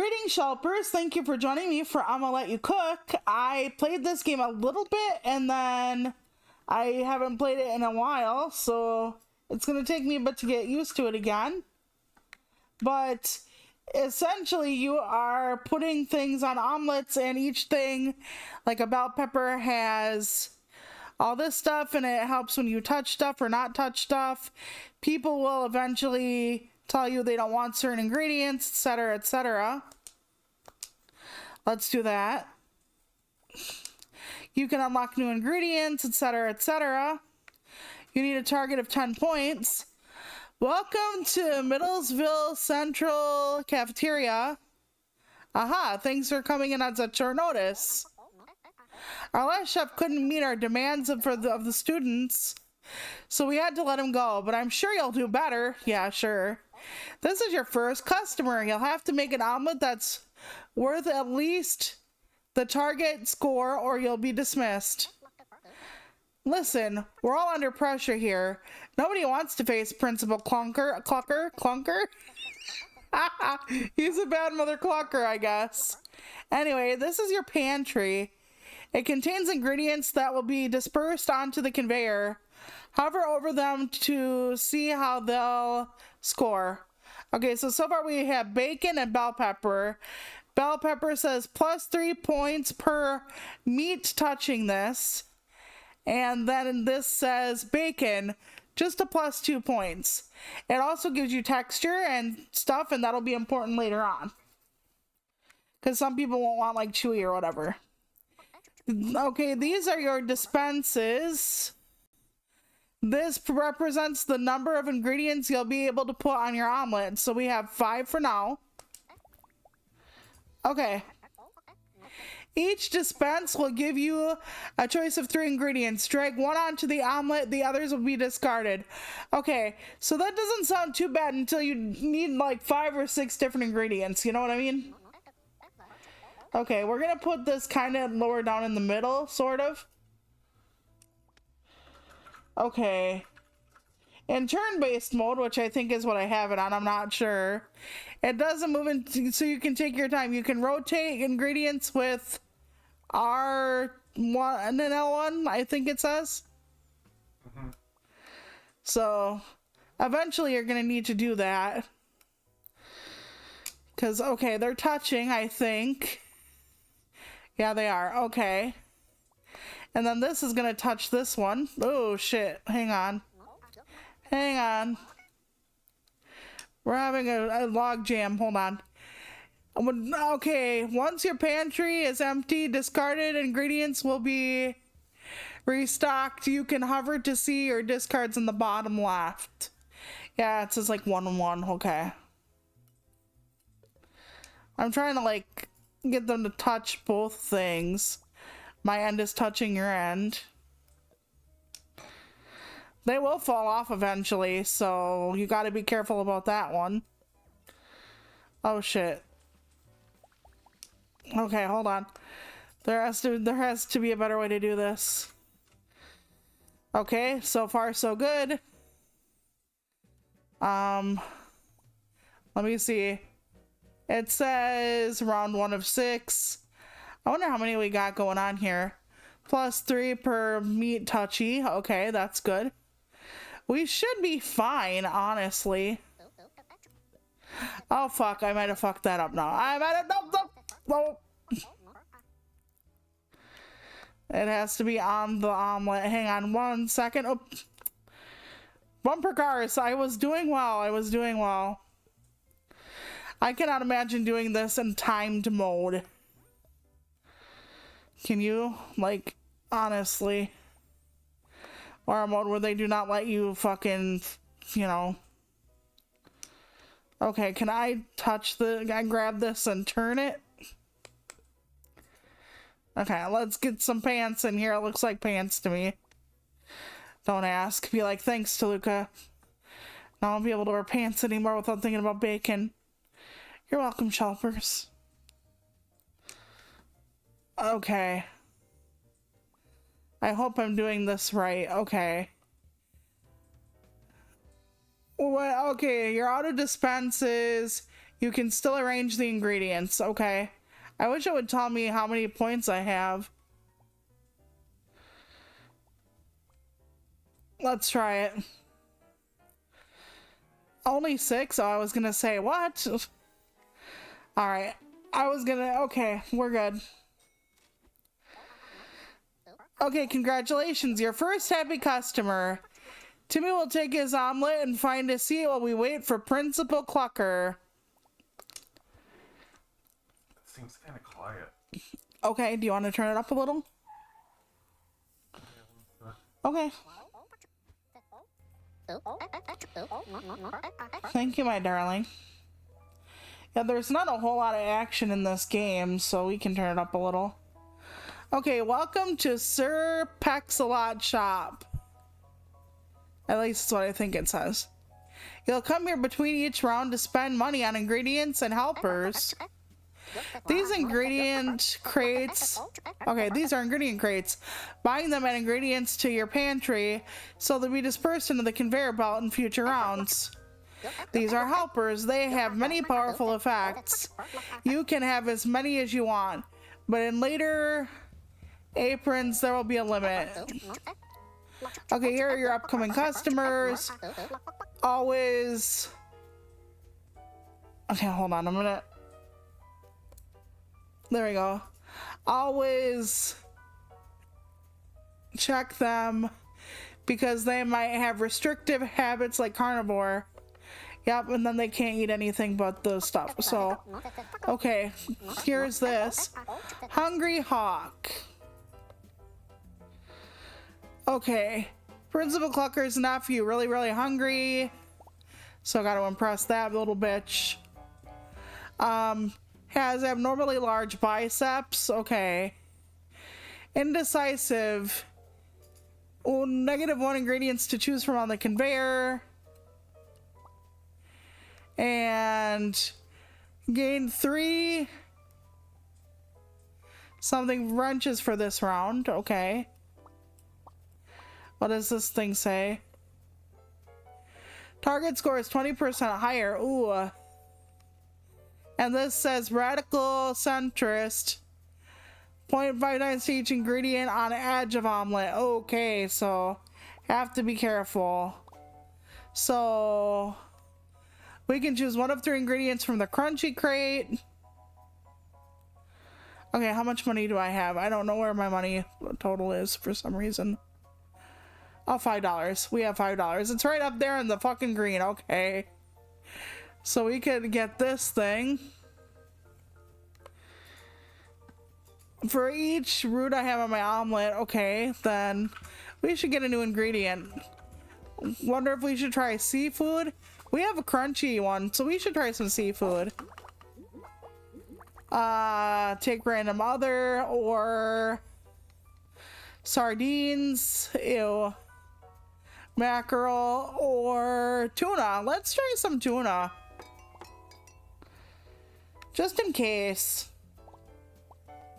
Greetings, Shelpers. Thank you for joining me for Omelet You Cook. I played this game a little bit and then I haven't played it in a while, so it's going to take me a bit to get used to it again. But essentially, you are putting things on omelets, and each thing, like a bell pepper, has all this stuff, and it helps when you touch stuff or not touch stuff. People will eventually tell you they don't want certain ingredients, etc., etc. Let's do that. You can unlock new ingredients, etc., etc. You need a target of 10 points. Welcome to Middlesville Central Cafeteria. Aha, thanks for coming in on such short notice. Our last chef couldn't meet our demands of the students, so we had to let him go, but I'm sure you'll do better. Yeah, sure. This is your first customer. You'll have to make an omelet that's worth at least the target score or you'll be dismissed. Listen, we're all under pressure here. Nobody wants to face Principal Clunker. He's a bad mother clunker, I guess. Anyway, this is your pantry. It contains ingredients that will be dispersed onto the conveyor. Hover over them to see how they'll score. Okay, so far we have bacon and bell pepper. Bell pepper says +3 points per meat touching this. And then this says bacon, just a +2 points. It also gives you texture and stuff, and that'll be important later on. Because some people won't want like chewy or whatever. Okay, these are your dispenses. This represents the number of ingredients you'll be able to put on your omelet. So we have 5 for now. Okay. Each dispense will give you a choice of 3 ingredients. Drag one onto the omelet, the others will be discarded. Okay, so that doesn't sound too bad until you need like 5 or 6 different ingredients. You know what I mean? Okay, we're gonna put this kind of lower down in the middle, sort of. Okay. In turn-based mode, which I think is what I have it on, I'm not sure. It doesn't move in, so you can take your time. You can rotate ingredients with R1 and L1, I think it says. So, eventually you're going to need to do that. Because, okay, they're touching, I think. Yeah, they are. Okay. And then this is going to touch this one. Oh, shit. Hang on. Hang on. We're having a log jam. Hold on. Okay, once your pantry is empty, discarded ingredients will be restocked. You can hover to see your discards in the bottom left. Yeah, it says like 1 and 1. Okay. I'm trying to like get them to touch both things. My end is touching your end. They will fall off eventually, so you gotta be careful about that one. Oh shit. Okay, hold on. There has to be a better way to do this. Okay, so far so good. Let me see. It says round 1 of 6. I wonder how many we got going on here. +3 per meat touchy. Okay, that's good. We should be fine, honestly. Oh, fuck. I might have fucked that up now. I might have... No. It has to be on the omelet. Hang on 1 second. Oh. Bumper cars. I was doing well. I cannot imagine doing this in timed mode. Can you? Like, honestly. Or a mode where they do not let you fucking, you know. Okay, can I grab this and turn it? Okay, let's get some pants in here. It looks like pants to me. Don't ask. Be like, thanks, Toluca. Now I won't be able to wear pants anymore without thinking about bacon. You're welcome, Shelpers. Okay. I hope I'm doing this right. Okay. Well, okay, your auto dispenses You can still arrange the ingredients. Okay. I wish it would tell me how many points I have. Let's try it. Only 6? Oh, I was gonna say, what? Alright. Okay, we're good. Okay, congratulations. Your first happy customer. Timmy will take his omelet and find a seat while we wait for Principal Clucker. It seems kind of quiet. Okay, do you want to turn it up a little? Okay. Thank you, my darling. Yeah, there's not a whole lot of action in this game, so we can turn it up a little. Okay, welcome to Sir Pexalot Shop. At least that's what I think it says. You'll come here between each round to spend money on ingredients and helpers. These ingredient crates, okay, these are ingredient crates. Buying them add ingredients to your pantry so they'll be dispersed into the conveyor belt in future rounds. These are helpers. They have many powerful effects. You can have as many as you want, but in later aprons there will be a limit. Okay, here are your upcoming customers. Always. Okay, hold on a minute. There we go. Always check them because they might have restrictive habits like carnivore. Yep, and then they can't eat anything but the stuff. So, okay, here's this. Hungry Hawk. Okay, Principal Clucker's nephew, really, really hungry. So gotta impress that little bitch. Has abnormally large biceps. Okay. Indecisive. Oh, -1 ingredients to choose from on the conveyor. And gain 3 something wrenches for this round. Okay. What does this thing say? Target score is 20% higher. Ooh. And this says radical centrist. 0.59 to each ingredient on edge of omelet. Okay, so have to be careful. So we can choose one of 3 ingredients from the crunchy crate. Okay, how much money do I have? I don't know where my money total is for some reason. Oh, $5. We have $5. It's right up there in the fucking green. Okay. So we could get this thing. For each root I have on my omelet, okay, then we should get a new ingredient. Wonder if we should try seafood? We have a crunchy one, so we should try some seafood. Take random other or sardines, ew. Mackerel or tuna. Let's try some tuna. Just in case.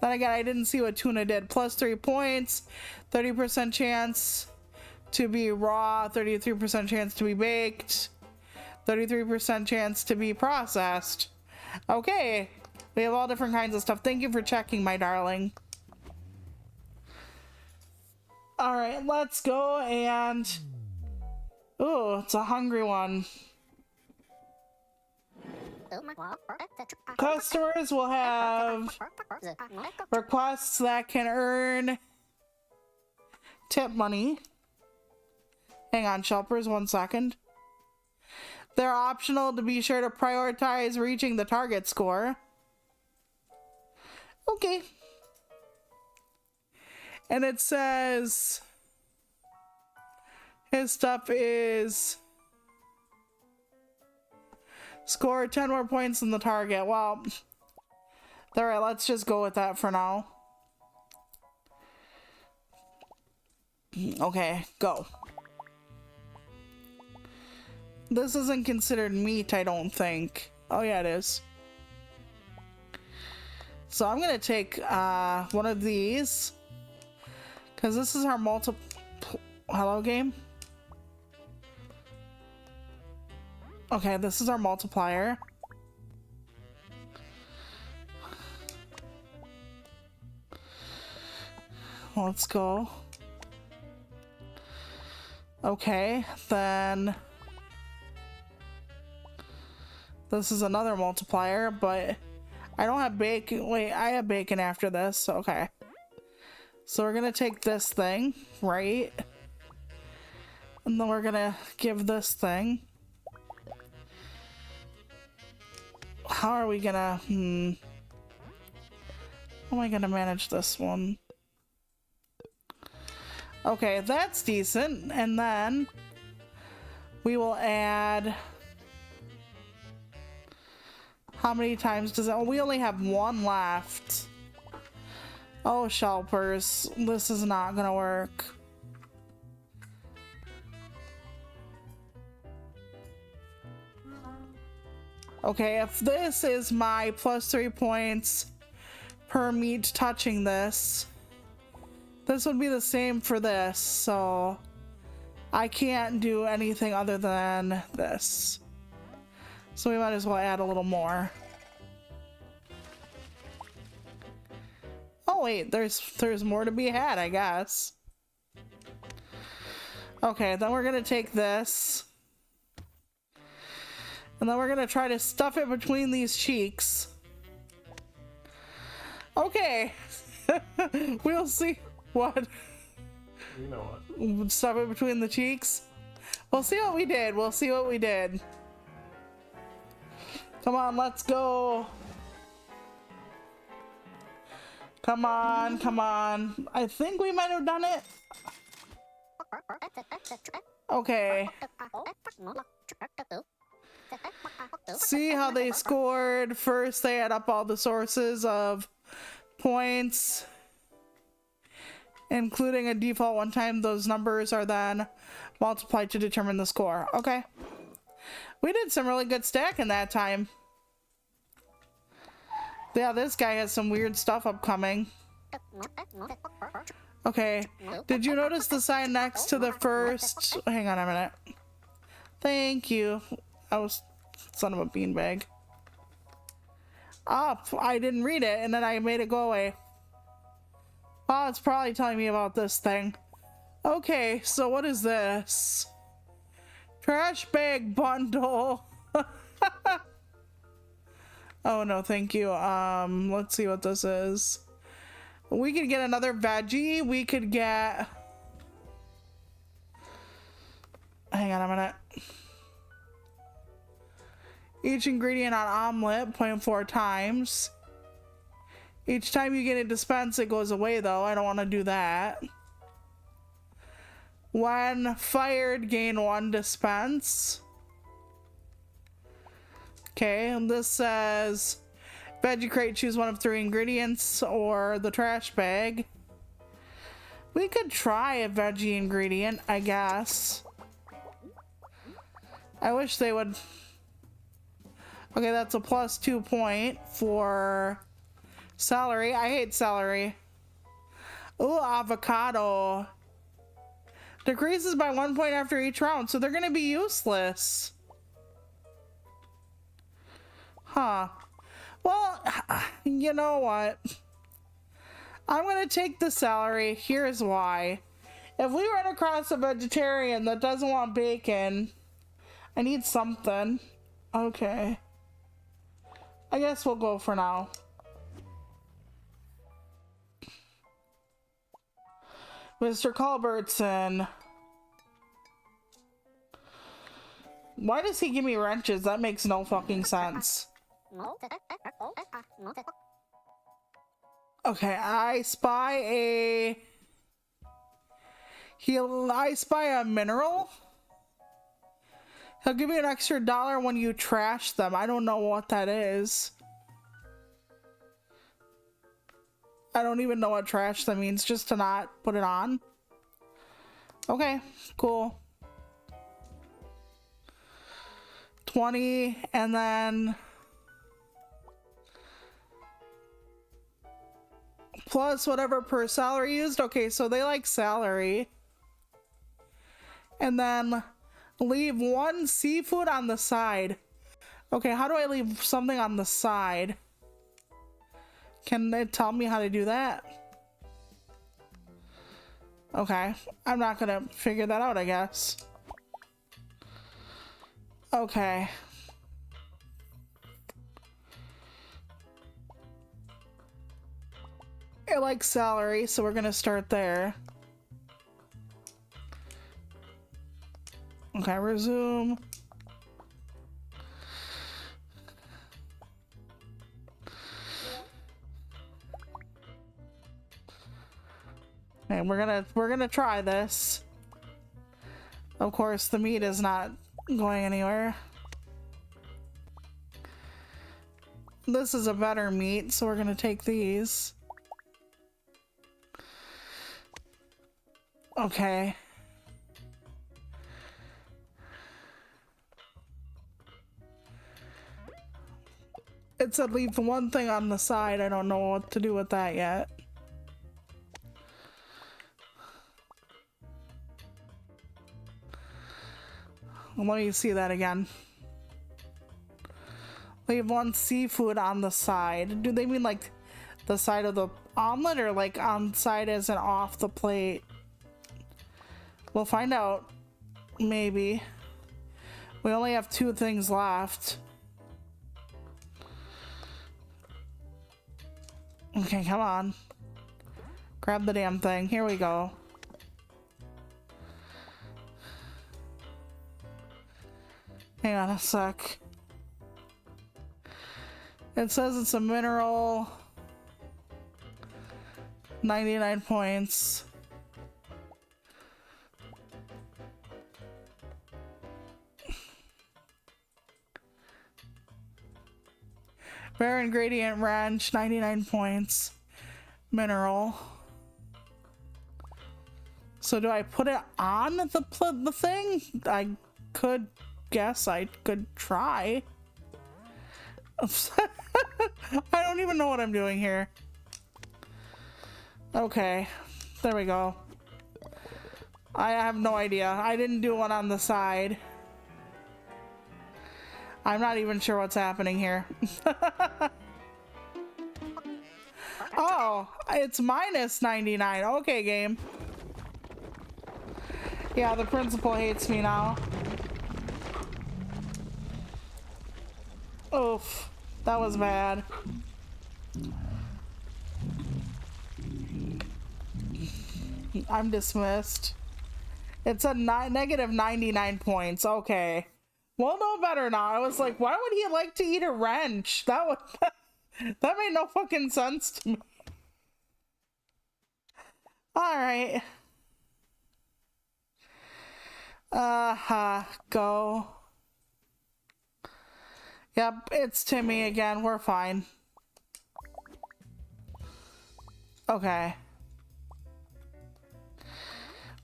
Then again, I didn't see what tuna did. Plus 3 points, 30% chance to be raw, 33% chance to be baked, 33% chance to be processed. Okay, we have all different kinds of stuff. Thank you for checking, my darling. All right, let's go and... Ooh, it's a hungry one. Customers will have requests that can earn tip money. Hang on, shoppers, 1 second. They're optional to be sure to prioritize reaching the target score. Okay. And it says his stuff is score 10 more points than the target. Well, alright, let's just go with that for now. Okay, go. This isn't considered meat, I don't think. Oh yeah, it is. So I'm gonna take one of these, because this is our hello game. Okay, this is our multiplier. let's go. Okay, then this is another multiplier, but I don't have bacon. Wait, I have bacon after this. Okay. So we're gonna take this thing, right? And then we're gonna give this thing. How are we gonna, how am I gonna manage this one? Okay, that's decent. And then we will add, how many times does it, oh, we only have one left. Oh, Shelpers, this is not gonna work. Okay, if this is my plus 3 points per meat touching this, this would be the same for this, so I can't do anything other than this. So we might as well add a little more. Oh wait, there's more to be had, I guess. Okay, then we're gonna take this. And then we're gonna try to stuff it between these cheeks. Okay. We'll see. What? You know what? Stuff it between the cheeks? We'll see what we did. We'll see what we did. Come on, let's go. Come on, come on. I think we might have done it. Okay. See how they scored. First, they add up all the sources of points, including a default one time. Those numbers are then multiplied to determine the score. Okay. We did some really good stacking that time. Yeah, this guy has some weird stuff upcoming. Okay. Did you notice the sign next to the first? Hang on a minute. Thank you. I was son of a beanbag. Up. I didn't read it and then I made it go away. Oh, it's probably telling me about this thing. Okay, so what is this? Trash bag bundle. Oh no, thank you. Let's see what this is. We could get another veggie. We could get, hang on a minute. Each ingredient on omelet, 0.4 times. Each time you get a dispense, it goes away though. I don't want to do that. When fired, gain 1 dispense. Okay, and this says veggie crate, choose one of 3 ingredients or the trash bag. We could try a veggie ingredient, I guess. I wish they would. Okay, that's a plus 2 point for celery. I hate celery. Ooh, avocado. Decreases by 1 point after each round, so they're gonna be useless. Huh. Well, you know what? I'm gonna take the celery. Here's why. If we run across a vegetarian that doesn't want bacon, I need something. Okay. I guess we'll go for now. Mr. Culbertson. Why does he give me wrenches? That makes no fucking sense. Okay, I spy a... I spy a mineral? He'll give you an extra $1 when you trash them. I don't know what that is. I don't even know what trash that means, just to not put it on. Okay, cool. 20, and then plus whatever per salary used. Okay, so they like salary. And then leave 1 seafood on the side. Okay, how do I leave something on the side? Can they tell me how to do that? Okay, I'm not gonna figure that out, I guess. Okay. I like celery, so we're gonna start there. Okay, resume. And we're gonna try this. Of course, the meat is not going anywhere. This is a better meat, so we're gonna take these. Okay. It said leave one thing on the side. I don't know what to do with that yet. Let me see that again. Leave one seafood on the side. Do they mean like the side of the omelet or like on side as an off the plate? We'll find out. Maybe. We only have 2 things left. Okay, come on. Grab the damn thing. Here we go. Hang on a sec. It says it's a mineral. 99 points. Rare ingredient ranch, 99 points. Mineral. So do I put it on the thing? I could guess I could try. I don't even know what I'm doing here. Okay, there we go. I have no idea. I didn't do one on the side. I'm not even sure what's happening here. Oh, it's minus 99. Okay, game. Yeah, the principal hates me now. Oof, that was bad. I'm dismissed. It's a negative 99 points. Okay. Well, no better now. I was like, why would he like to eat a wrench? That would that made no fucking sense to me. All right. Go. Yep, it's Timmy again. We're fine. Okay.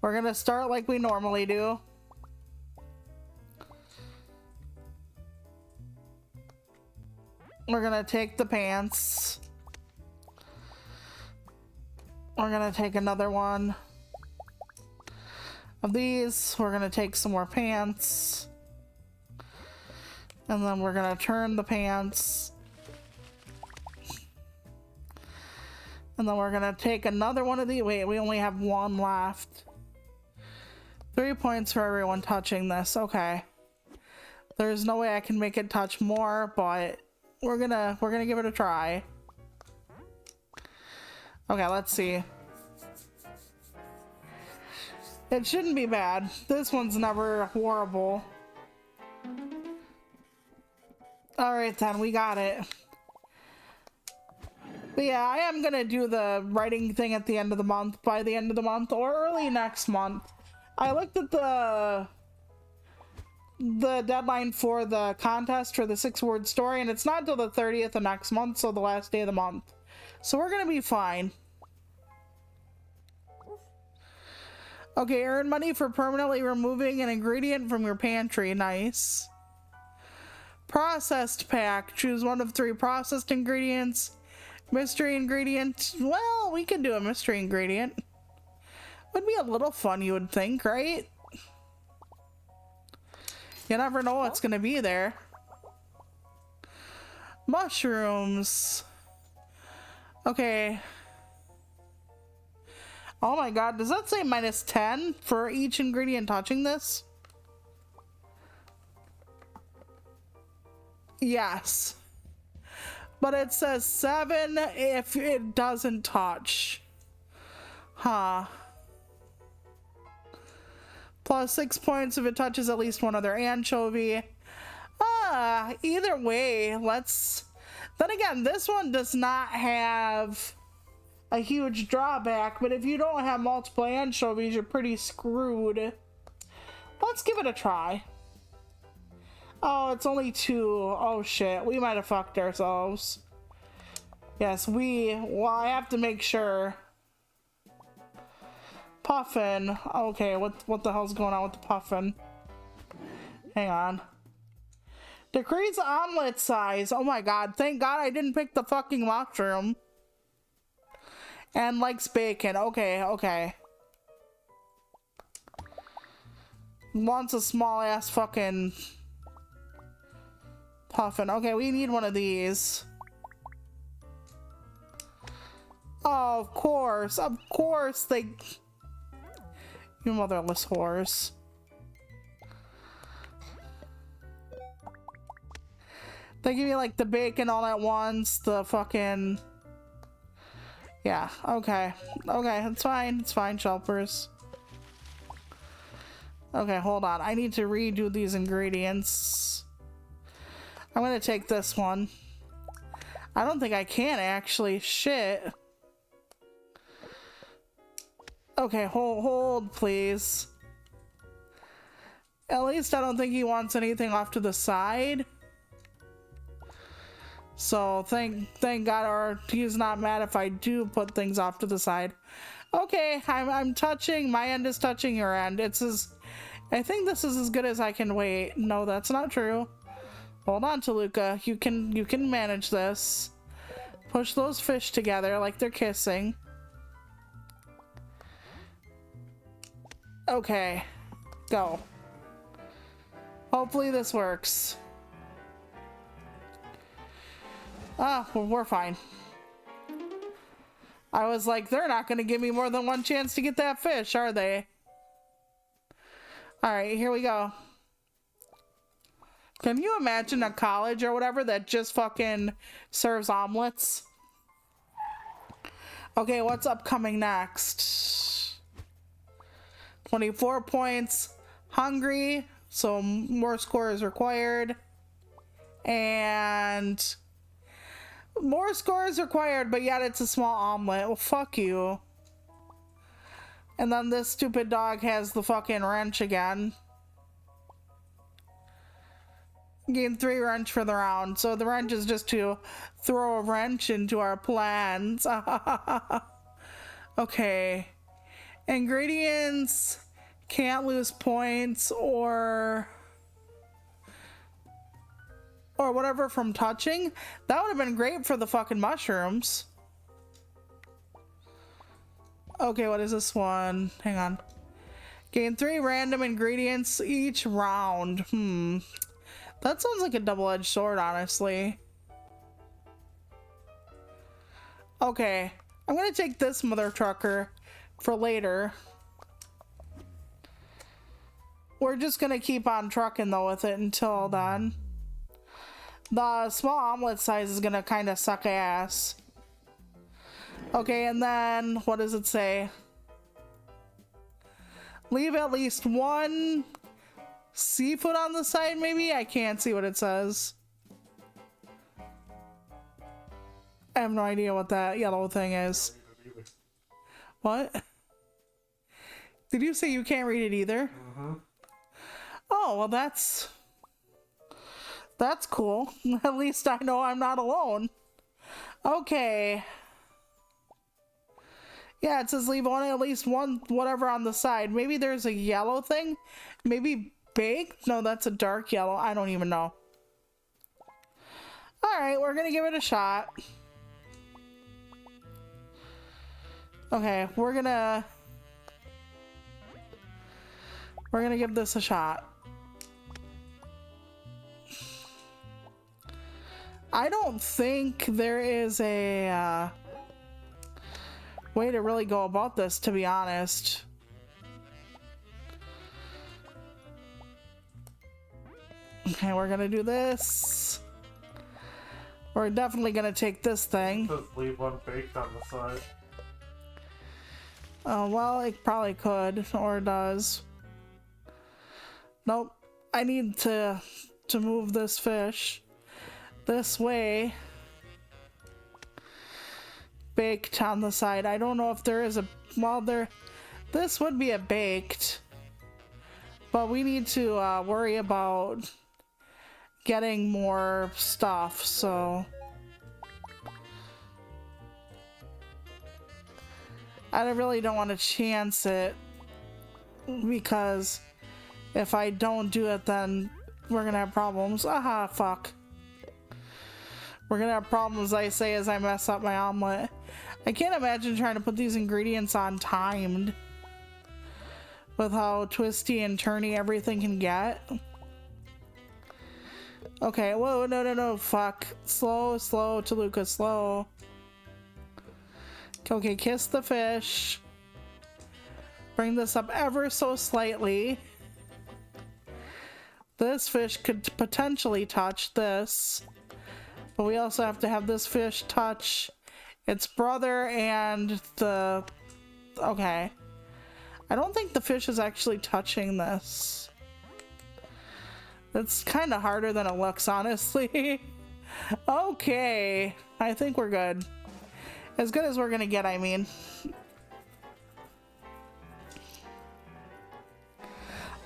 We're gonna start like we normally do. We're gonna take the pants. We're gonna take another one of these. We're gonna take some more pants. And then we're gonna turn the pants. And then we're gonna take another one of these. Wait, we only have one left. 3 points for everyone touching this. Okay. There's no way I can make it touch more, but we're gonna give it a try. Okay, let's see. It shouldn't be bad. This one's never horrible. Alright then, we got it. But yeah, I am gonna do the writing thing at the end of the month, by the end of the month, or early next month. I looked at the deadline for the contest for the 6-word story, and it's not till the 30th of next month, so the last day of the month. So we're gonna be fine. Okay, earn money for permanently removing an ingredient from your pantry. Nice. Processed pack. Choose one of 3 processed ingredients. Mystery ingredient. Well, we could do a mystery ingredient. Would be a little fun, you would think, right? You never know what's gonna be there. Mushrooms. Okay. Oh my god, does that say -10 for each ingredient touching this? Yes. But it says 7 if it doesn't touch. Huh. Plus 6 points if it touches at least one other anchovy. Either way, let's... Then again, this one does not have a huge drawback, but if you don't have multiple anchovies, you're pretty screwed. Let's give it a try. Oh, it's only 2. Oh shit, we might have fucked ourselves. Yes, well, I have to make sure. Puffin. Okay, what the hell's going on with the puffin? Hang on. Decrease omelet size. Oh my god, thank god I didn't pick the fucking mushroom. And likes bacon. Okay, okay. Wants a small ass fucking puffin. Okay, we need one of these. Oh, of course they... You motherless whores. They give me like the bacon all at once, the fucking... Yeah, okay. Okay, it's fine, Shelpers. Okay, hold on. I need to redo these ingredients. I'm gonna take this one. I don't think I can actually. Shit. Okay, hold, please. At least I don't think he wants anything off to the side. So thank God, or he's not mad if I do put things off to the side. Okay, I'm touching, my end is touching your end. I think this is as good as I can wait. No, that's not true. Hold on, Toluca. You can manage this. Push those fish together like they're kissing. Okay, go. Hopefully this works. Ah, well, we're fine. I was like, they're not gonna give me more than one chance to get that fish, are they? Alright, here we go. Can you imagine a college or whatever that just fucking serves omelets? Okay, what's upcoming next? 24 points. Hungry, so more score is required. And more score is required, but yet it's a small omelet. Well, fuck you. And then this stupid dog has the fucking wrench again. Gain 3 wrench for the round. So the wrench is just to throw a wrench into our plans. Okay. Ingredients can't lose points or whatever from touching. That would have been great for the fucking mushrooms. Okay, what is this one? Hang on. Gain 3 random ingredients each round. That sounds like a double-edged sword, honestly. Okay, I'm gonna take this mother trucker for later. We're just gonna keep on trucking though with it until then. The small omelet size is gonna kind of suck ass. Okay, and then what does it say? Leave at least 1 seafood on the side, maybe? I can't see what it says. I have no idea what that yellow thing is. What? Did you say you can't read it either? Oh, well that's cool. At least I know I'm not alone. Okay. Yeah, it says leave at least 1 whatever on the side. Maybe there's a yellow thing? Maybe baked? No, that's a dark yellow. I don't even know. Alright, we're gonna give it a shot. Okay, we're gonna give this a shot. I don't think there is a way to really go about this, to be honest. Okay, we're gonna do this. We're definitely gonna take this thing. Just leave one baked on the side. Oh, well, it probably could, or does. Nope. I need to move this fish this way. Baked on the side. I don't know if there is a... Well, this would be a baked. But we need to worry about getting more stuff, so... I really don't want to chance it, because if I don't do it, then we're gonna have problems. Aha, fuck. We're gonna have problems, I say, as I mess up my omelet. I can't imagine trying to put these ingredients on timed with how twisty and turny everything can get. Okay, whoa, no, fuck. Slow, Toluca, slow. Okay, kiss the fish. Bring this up ever so slightly. This fish could potentially touch this. But we also have to have this fish touch its brother and the... Okay. I don't think the fish is actually touching this. It's kind of harder than it looks, honestly. Okay. I think we're good. As good as we're gonna get, I mean.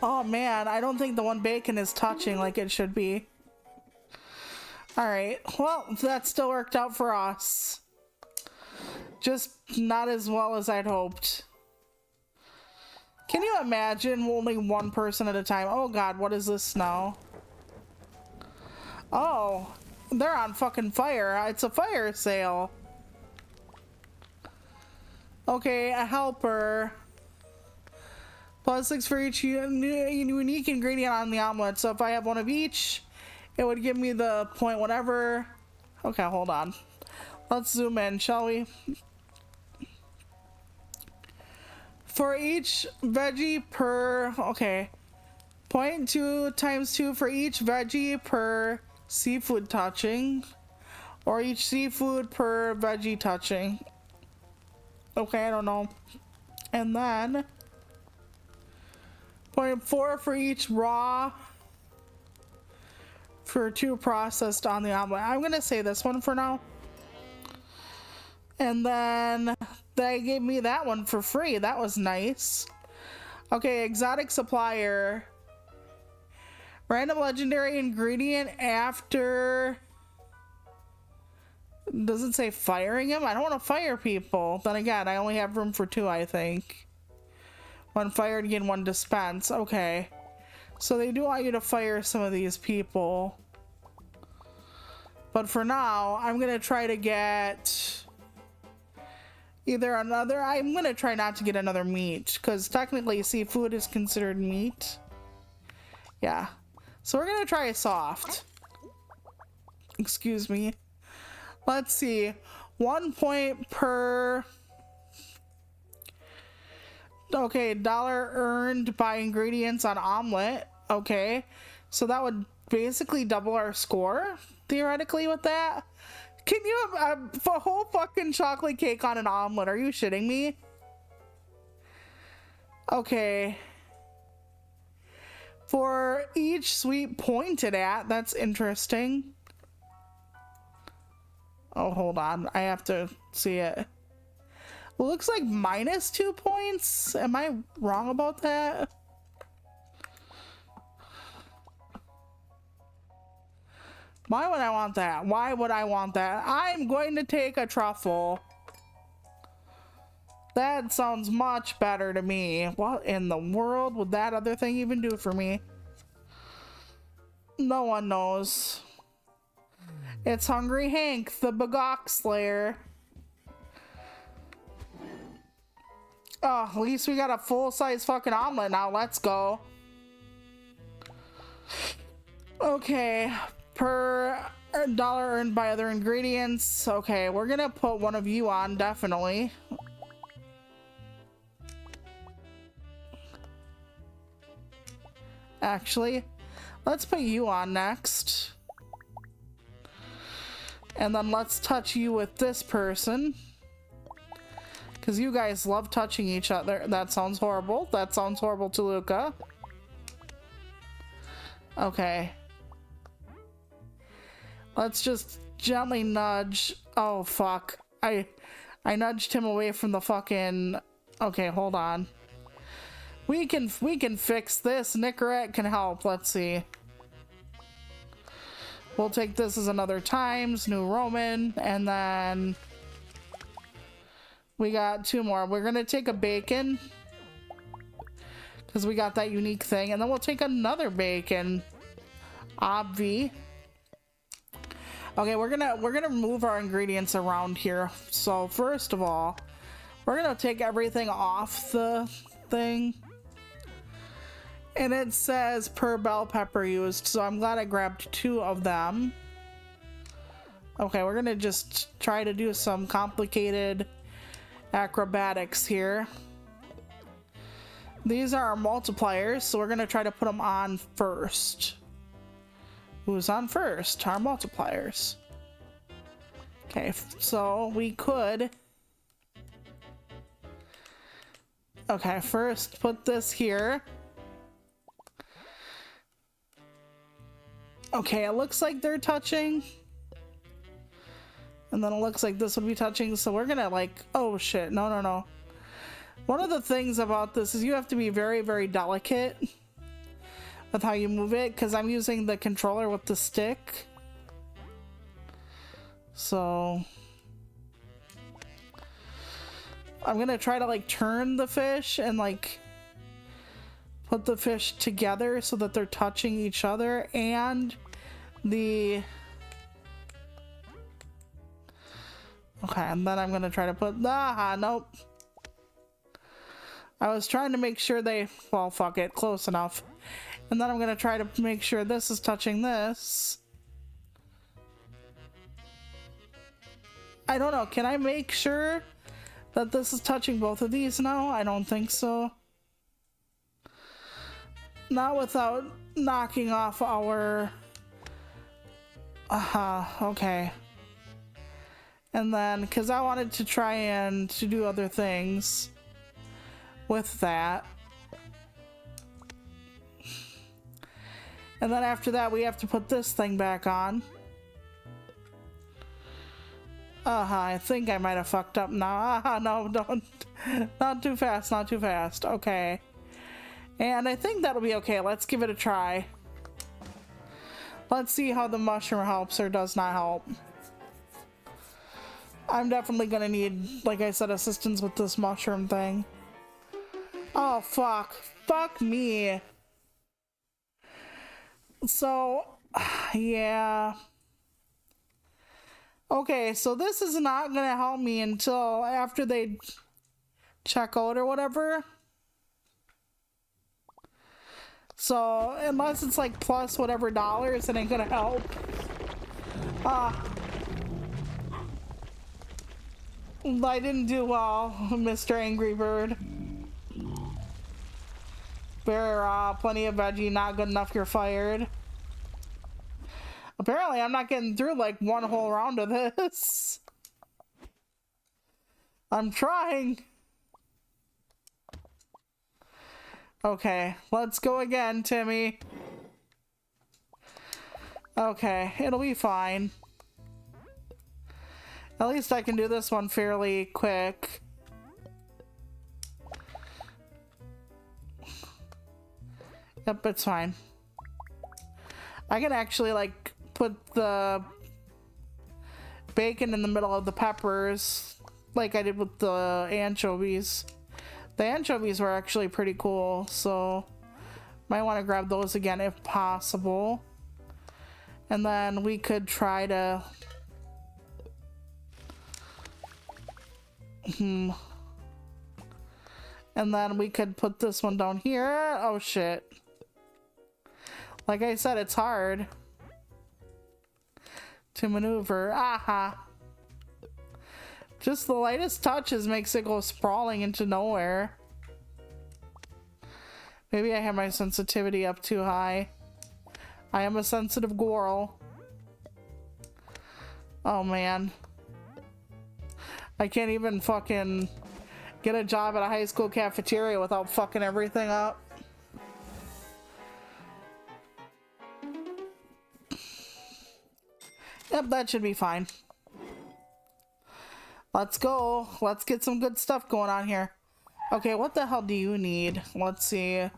Oh man, I don't think the one bacon is touching like it should be. Alright, well, that still worked out for us. Just not as well as I'd hoped. Can you imagine only one person at a time? Oh god, what is this now? Oh, they're on fucking fire. It's a fire sale. Okay, a helper. +6 for each unique ingredient on the omelet. So if I have one of each, it would give me the point whatever. Okay, hold on. Let's zoom in, shall we? For each veggie per... Okay. 0.2 times 2 for each veggie per seafood touching. Or each seafood per veggie touching. Okay, I don't know. And then 0.4 for each raw for 2 processed on the omelet. I'm gonna say this one for now. And then they gave me that one for free. That was nice. Okay, exotic supplier. Random legendary ingredient after... Does it say firing him? I don't want to fire people. Then again, I only have room for 2, I think. One fired, again, 1 dispense. Okay. So they do want you to fire some of these people. But for now, I'm going to try to get either another... I'm going to try not to get another meat, because technically seafood is considered meat. Yeah. So we're going to try a soft. Excuse me. Let's see. 1 point per... Okay, dollar earned by ingredients on omelet. Okay. So that would basically double our score, theoretically, with that. Can you have a whole fucking chocolate cake on an omelet? Are you shitting me? Okay. For each sweet pointed at, that's interesting. Oh, hold on. I have to see it. Well, looks like -2 points. Am I wrong about that? Why would I want that? Why would I want that? I'm going to take a truffle. That sounds much better to me. What in the world would that other thing even do for me? No one knows. It's Hungry Hank, the Bagawk Slayer. Oh, at least we got a full-size fucking omelet now. Let's go. Okay, per dollar earned by other ingredients. Okay, we're gonna put one of you on, definitely. actually, let's put you on next. And then let's touch you with this person. Because you guys love touching each other. That sounds horrible. That sounds horrible to Luca. Okay. Let's just gently nudge. Oh, fuck. I nudged him away from the fucking... Okay, hold on. We can fix this. Nicorette can help. Let's see. We'll take this as another times, New Roman, and then we got 2 more. We're gonna take a bacon because we got that unique thing, and then we'll take another bacon. Obvi. Okay, we're gonna move our ingredients around here. So first of all, we're gonna take everything off the thing. And it says per bell pepper used, so I'm glad I grabbed 2 of them. Okay, we're gonna just try to do some complicated acrobatics here. These are our multipliers, so we're gonna try to put them on first. Who's on first? Our multipliers. Okay, so we could... Okay, first put this here. Okay, it looks like they're touching. And then it looks like this would be touching, so we're gonna like... Oh shit, no. One of the things about this is you have to be very, very delicate with how you move it, because I'm using the controller with the stick. So... I'm gonna try to like turn the fish and like... put the fish together so that they're touching each other, and the... Okay, and then I'm gonna try to put... Nope. I was trying to make sure they... Well, fuck it. Close enough. And then I'm gonna try to make sure this is touching this. I don't know. Can I make sure that this is touching both of these now? I don't think so. Not without knocking off our... okay. And then, because I wanted to try and to do other things with that. And then after that, we have to put this thing back on. I think I might have fucked up now. No, don't. Not too fast, not too fast. Okay. And I think that'll be okay. Let's give it a try. Let's see how the mushroom helps or does not help. I'm definitely gonna need, like I said, assistance with this mushroom thing. Oh, fuck. Fuck me. So, yeah. Okay, so this is not gonna help me until after they check out or whatever. So, unless it's like plus whatever dollars, it ain't gonna help. I didn't do well, Mr. Angry Bird. Bear, plenty of veggie, not good enough, you're fired. Apparently, I'm not getting through like one whole round of this. I'm trying. Okay, let's go again, Timmy. Okay, it'll be fine. At least I can do this one fairly quick. Yep, it's fine. I can actually like put the bacon in the middle of the peppers like I did with the anchovies. The anchovies were actually pretty cool, so might want to grab those again if possible. And then we could try to... And then we could put this one down here. Oh shit. Like I said, it's hard to maneuver. Aha. Just the lightest touches makes it go sprawling into nowhere. Maybe I have my sensitivity up too high. I am a sensitive squirrel. Oh man. I can't even fucking get a job at a high school cafeteria without fucking everything up. Yep, that should be fine. Let's go. Let's get some good stuff going on here. Okay, what the hell do you need? Let's see.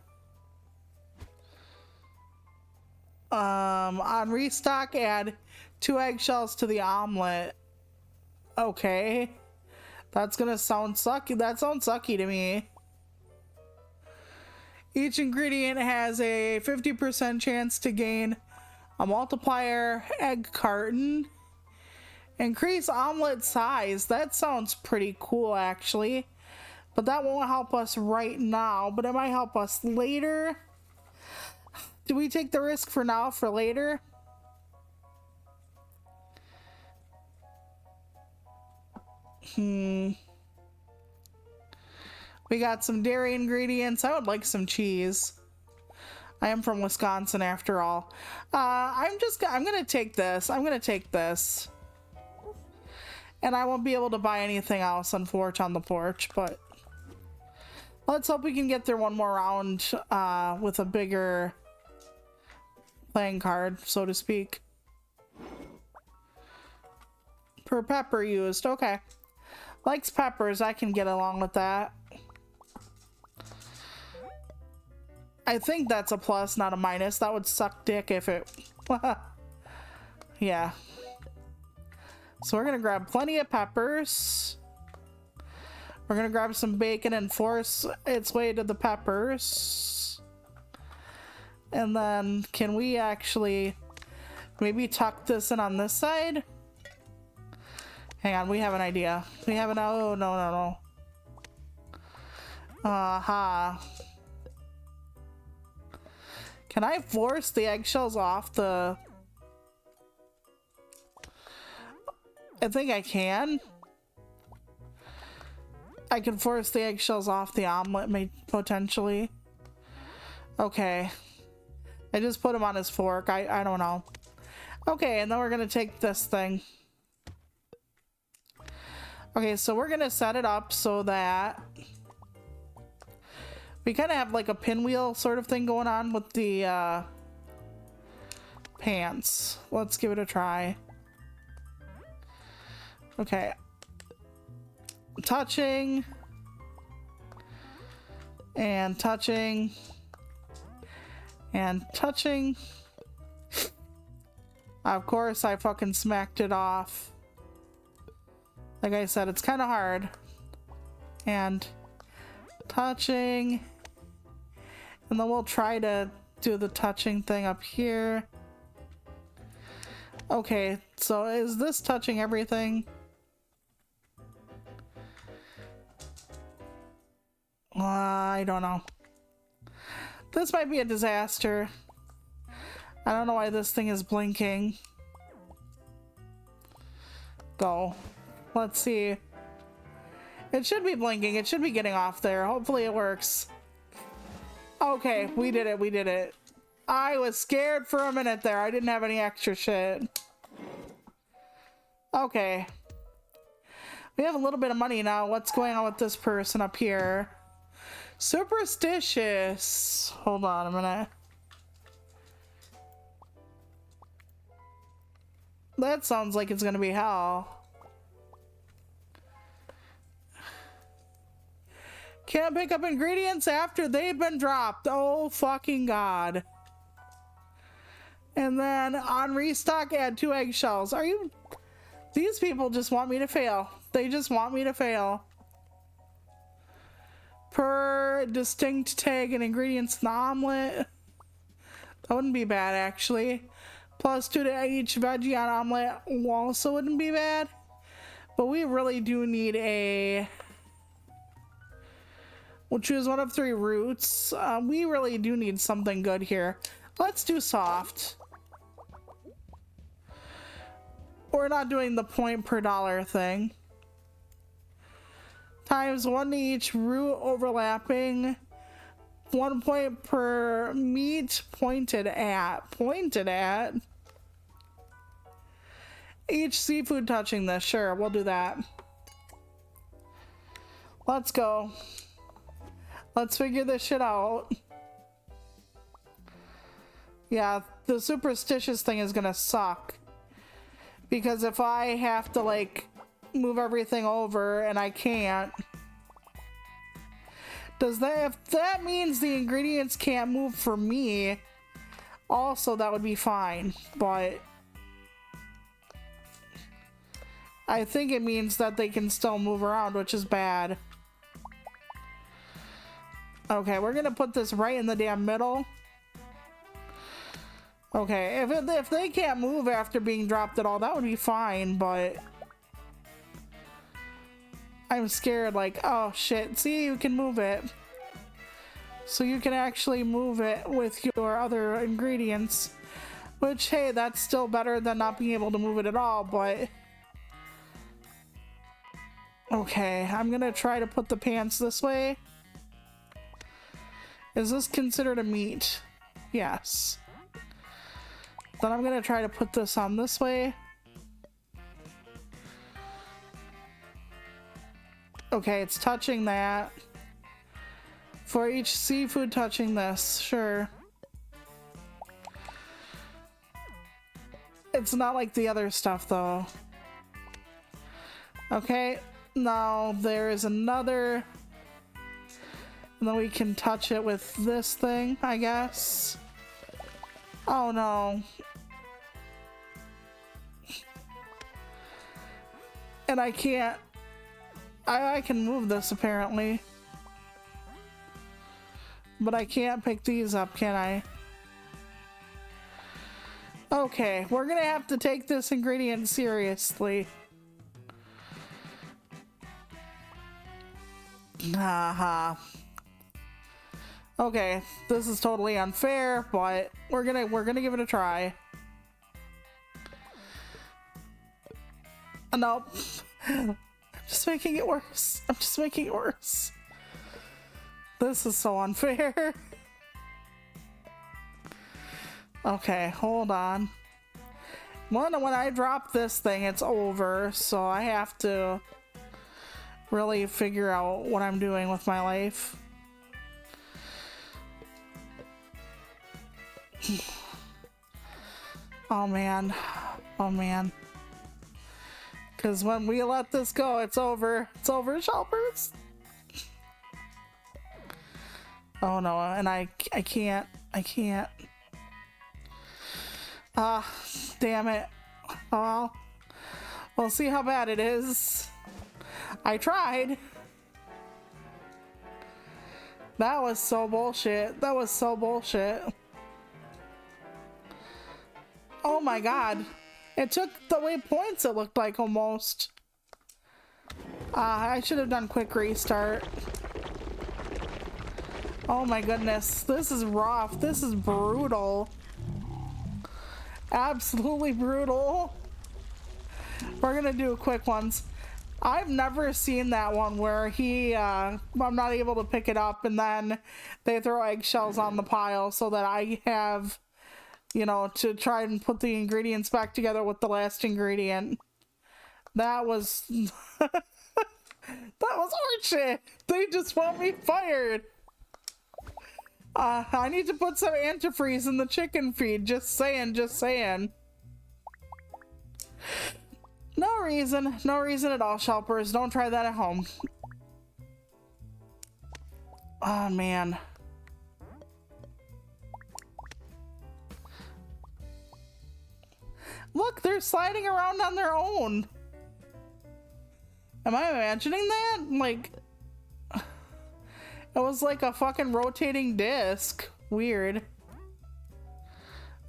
On restock, add 2 eggshells to the omelet. Okay. That's gonna sound sucky. That sounds sucky to me. Each ingredient has a 50% chance to gain a multiplier egg carton. Increase omelet size. That sounds pretty cool, actually. But that won't help us right now, but it might help us later. Do we take the risk for now for later? We got some dairy ingredients. I would like some cheese. I am from Wisconsin after all. I'm gonna take this. I'm gonna take this. And I won't be able to buy anything else on the porch, but let's hope we can get through one more round with a bigger playing card, so to speak. Per pepper used. Okay. Likes peppers. I can get along with that. I think that's a plus, not a minus. That would suck dick if it... Yeah. So we're gonna grab plenty of peppers. We're gonna grab some bacon and force its way to the peppers. And then can we actually maybe tuck this in on this side? Hang on, we have an idea. We have an... Oh, no. Aha. Can I force the eggshells off the... I think I can. I can force the eggshells off the omelet, potentially. Okay. I just put him on his fork. I don't know. Okay, and then we're gonna take this thing. Okay, so we're gonna set it up so that we kind of have like a pinwheel sort of thing going on with the pants. Let's give it a try. Okay. Touching. And touching. And touching. Of course, I fucking smacked it off. Like I said, it's kind of hard. And touching. And then we'll try to do the touching thing up here. Okay, so is this touching everything? I don't know. This might be a disaster. I don't know why this thing is blinking. Go. Let's see. It should be blinking. It should be getting off there. Hopefully it works. Okay, we did it. We did it. I was scared for a minute there. I didn't have any extra shit. Okay. We have a little bit of money now. What's going on with this person up here? Superstitious. Hold on a minute. That sounds like it's gonna be hell. Can't pick up ingredients after they've been dropped. Oh fucking god. And then on restock, add 2 eggshells. Are you... These people just want me to fail. They just want me to fail. Per distinct tag and ingredients in the omelet. That wouldn't be bad, actually. Plus 2 to each veggie on omelet also wouldn't be bad. But we really do need a... We'll choose one of 3 roots. We really do need something good here. Let's do soft. We're not doing the point per dollar thing. Times 1 to each root overlapping 1 point per meat pointed at. Each seafood touching this. Sure, we'll do that. Let's go. Let's figure this shit out. Yeah, the superstitious thing is gonna suck. Because if I have to, like, move everything over and I can't... Does that... If that means the ingredients can't move for me, also that would be fine. But... I think it means that they can still move around, which is bad. Okay, we're gonna put this right in the damn middle. Okay, if they can't move after being dropped at all, that would be fine, but... I'm scared, like, oh shit, see, you can move it. So you can actually move it with your other ingredients. Which, hey, that's still better than not being able to move it at all, but... Okay, I'm gonna try to put the pants this way. Is this considered a meat? Yes. Then I'm gonna try to put this on this way. Okay, it's touching that. For each seafood touching this, sure. It's not like the other stuff though. Okay, now there is another. And then we can touch it with this thing, I guess. Oh no. And I can't... I can move this apparently. But I can't pick these up, can I? Okay, we're gonna have to take this ingredient seriously. Haha. Okay, this is totally unfair, but we're gonna give it a try. Nope. I'm just making it worse. I'm just making it worse. This is so unfair. Okay, hold on. When I drop this thing, it's over, so I have to really figure out what I'm doing with my life. Oh man. Oh man. Because when we let this go, it's over. It's over, Shelpers. Oh no, and I can't. Ah, damn it. Oh, we'll see how bad it is. I tried. That was so bullshit. That was so bullshit. Oh my god. It took away points, it looked like, almost. I should have done quick restart. Oh my goodness. This is rough. This is brutal. Absolutely brutal. We're gonna do quick ones. I've never seen that one where I'm not able to pick it up and then they throw eggshells on the pile so that I have, you know, to try and put the ingredients back together with the last ingredient. That was... that was horseshit! They just want me fired! I need to put some antifreeze in the chicken feed. Just saying, just saying. No reason at all, Shelpers. Don't try that at home. Oh, man. Look, they're sliding around on their own. Am I imagining that? Like... It was like a fucking rotating disc. Weird.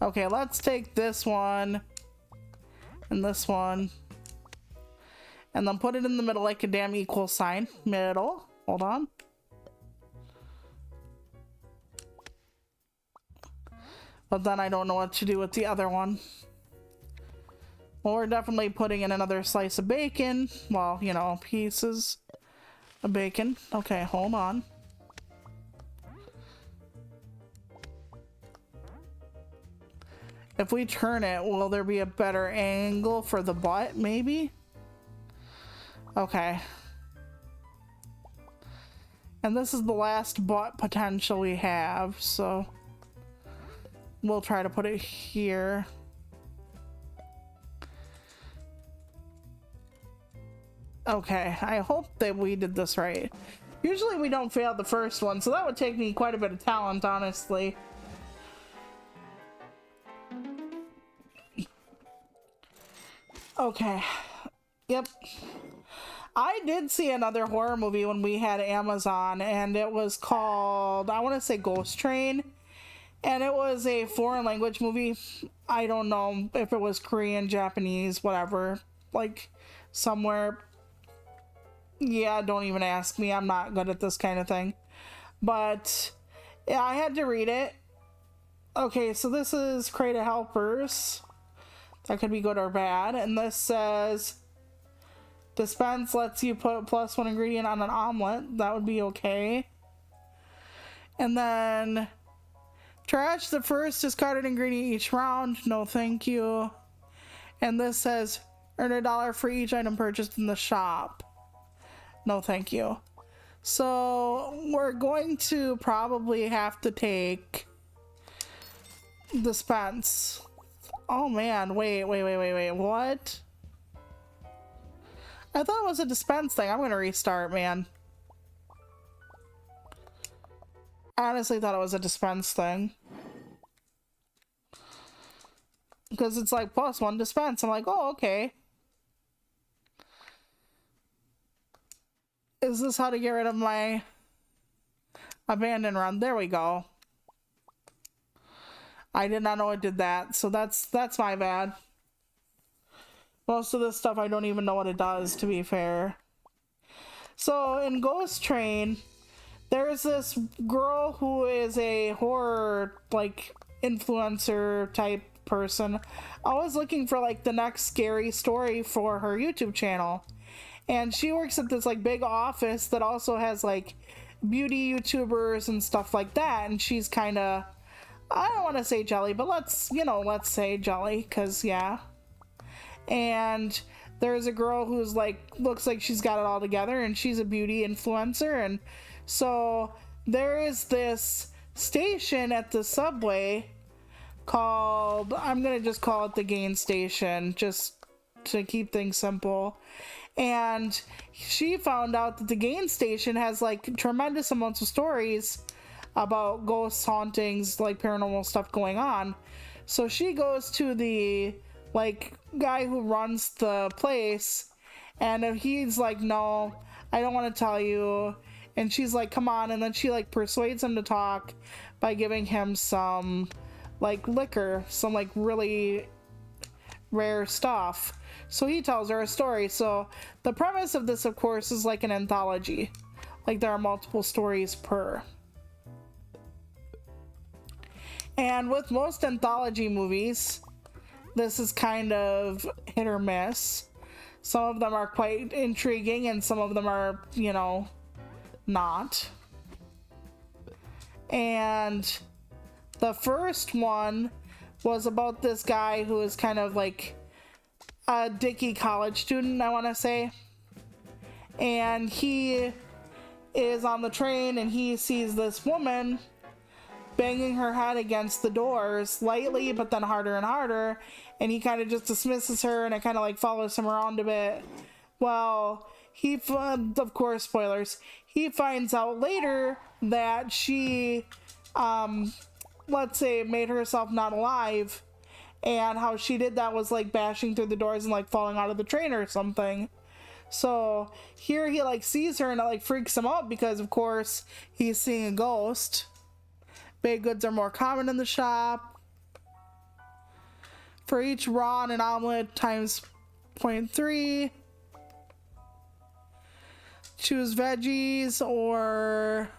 Okay, let's take this one. And this one. And then put it in the middle like a damn equal sign. Middle. Hold on. But then I don't know what to do with the other one. Well, we're definitely putting in another slice of bacon. Well, you know, pieces of bacon. Okay, hold on. If we turn it, will there be a better angle for the butt, maybe? Okay. And this is the last butt potential we have, so we'll try to put it here. Okay, I hope that we did this right. Usually we don't fail the first one, so that would take me quite a bit of talent, honestly. Okay. Yep. I did see another horror movie when we had Amazon, and it was called, I want to say Ghost Train, and it was a foreign language movie. I don't know if it was Korean, Japanese, whatever, like somewhere. Yeah, don't even ask me. I'm not good at this kind of thing. But yeah, I had to read it. Okay, so this is Creative Helpers. That could be good or bad. And this says dispense lets you put +1 ingredient on an omelet. That would be okay. And then trash the first discarded ingredient each round. No, thank you. And this says earn $1 for each item purchased in the shop. No, thank you. So we're going to probably have to take dispense. Oh man, wait, what? I thought it was a dispense thing. I'm gonna restart, man. I honestly thought it was a dispense thing. Because it's like +1 dispense. I'm like, oh, okay. Is this how to get rid of my abandoned run? There we go. I did not know it did that, so that's my bad. Most of this stuff I don't even know what it does, to be fair. So in Ghost Train, there's this girl who is a horror like influencer type person, always looking for like the next scary story for her YouTube channel. And she works at this like big office that also has like beauty YouTubers and stuff like that. And she's kind of, I don't want to say jelly, but let's say jelly, because yeah. And there's a girl who's like, looks like she's got it all together, and she's a beauty influencer. And so there is this station at the subway called, I'm going to just call it the Gain Station, just to keep things simple. And she found out that the Gain Station has like tremendous amounts of stories about ghosts, hauntings, like paranormal stuff going on. So she goes to the like guy who runs the place, and he's like, no, I don't want to tell you. And she's like, come on. And then she like persuades him to talk by giving him some like liquor, some like really rare stuff. So he tells her a story. So the premise of this, of course, is like an anthology. Like there are multiple stories per. And with most anthology movies, this is kind of hit or miss. Some of them are quite intriguing and some of them are, you know, not. And the first one was about this guy who is kind of like a dicky college student, I want to say. And he is on the train and he sees this woman banging her head against the doors lightly, but then harder and harder. And he kind of just dismisses her, and it kind of like follows him around a bit. Well, of course, spoilers, he finds out later that she, let's say, made herself not alive. And how she did that was like bashing through the doors and like falling out of the train or something. So here he like sees her and it like freaks him out because of course he's seeing a ghost. Baked goods are more common in the shop. For each raw and an omelet times 0.3. Choose veggies or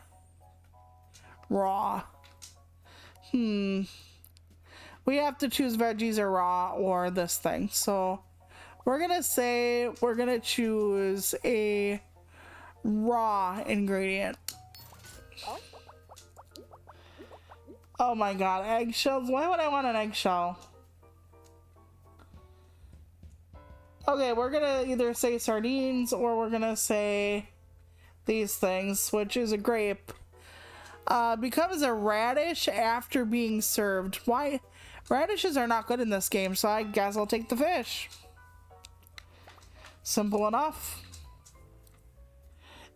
raw. We have to choose veggies or raw or this thing. So we're gonna say we're gonna choose a raw ingredient. Oh my god, eggshells. Why would I want an eggshell? Okay, we're gonna either say sardines or we're gonna say these things, which is a grape. Becomes a radish after being served. Why? Radishes are not good in this game, so I guess I'll take the fish. Simple enough.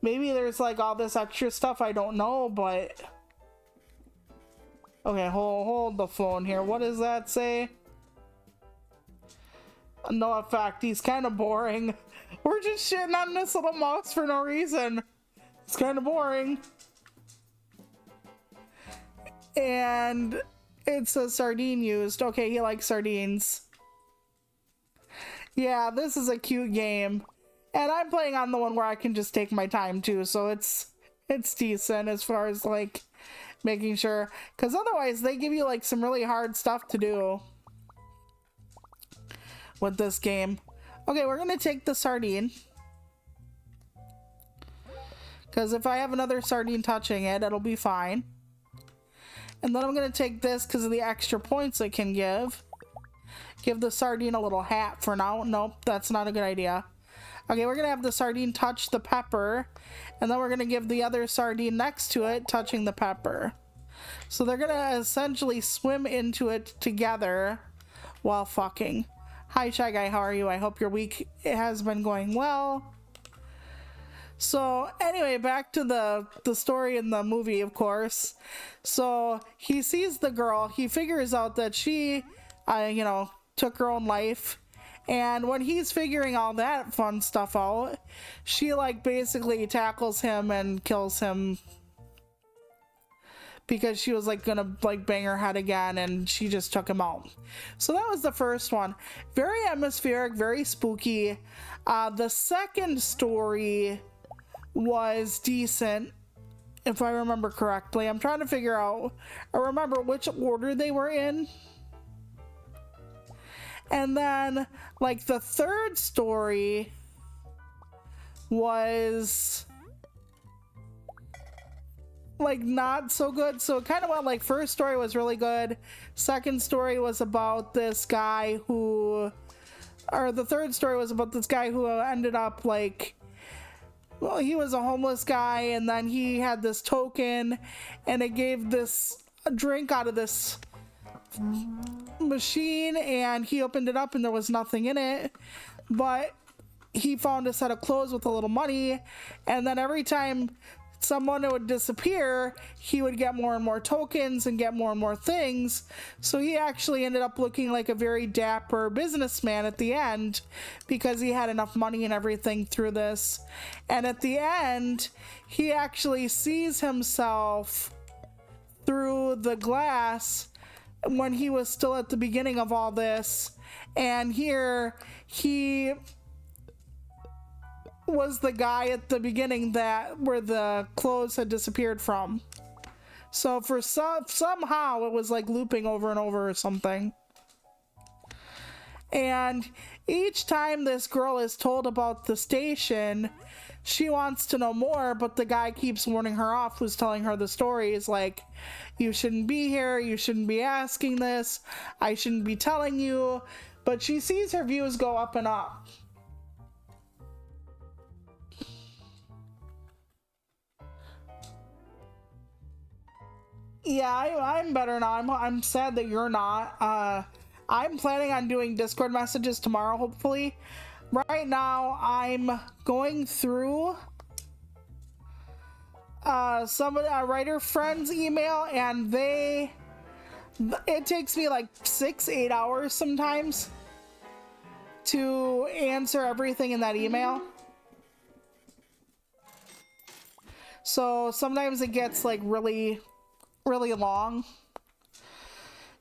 Maybe there's like all this extra stuff I don't know, but... Okay, hold the phone here. What does that say? No effect. He's kind of boring. We're just shitting on this little mouse for no reason. It's kind of boring. And it's a sardine used. Okay, he likes sardines. Yeah, this is a cute game. And I'm playing on the one where I can just take my time too, so it's decent as far as like making sure, because otherwise they give you like some really hard stuff to do with this game. Okay, we're gonna take the sardine, because if I have another sardine touching it, it'll be fine. And then I'm gonna take this because of the extra points it can give. Give the sardine a little hat for now. Nope, that's not a good idea. Okay, we're gonna have the sardine touch the pepper, and then we're gonna give the other sardine next to it touching the pepper. So they're gonna essentially swim into it together while fucking. Hi, Shy Guy, how are you? I hope your week has been going well. So anyway, back to the story in the movie, of course. So he sees the girl, he figures out that she, you know, took her own life. And when he's figuring all that fun stuff out, she like basically tackles him and kills him because she was like gonna like bang her head again, and she just took him out. So that was the first one. Very atmospheric, very spooky. The second story was decent, if I remember correctly. I'm trying to figure out, I remember which order they were in. And then, like, the third story was, like, not so good. So it kind of went, like, first story was really good. Second story was about this guy who, or the third story was about this guy who ended up, like, well, he was a homeless guy, and then he had this token, and it gave this drink out of this machine, and he opened it up and there was nothing in it, but he found a set of clothes with a little money, and then every time someone would disappear, he would get more and more tokens and get more and more things. So he actually ended up looking like a very dapper businessman at the end because he had enough money and everything through this. And at the end, he actually sees himself through the glass when he was still at the beginning of all this, and here he was the guy at the beginning that where the clothes had disappeared from. So for somehow it was like looping over and over or something. And each time this girl is told about the station, she wants to know more, but the guy keeps warning her off, who's telling her the story, is like, you shouldn't be here, you shouldn't be asking this, I shouldn't be telling you. But she sees her views go up and up. Yeah, I'm better now. I'm sad that you're not. I'm planning on doing Discord messages tomorrow, hopefully. Right now, I'm going through some of our writer friends' email, and it takes me like 6-8 hours sometimes to answer everything in that email. So sometimes it gets like really long,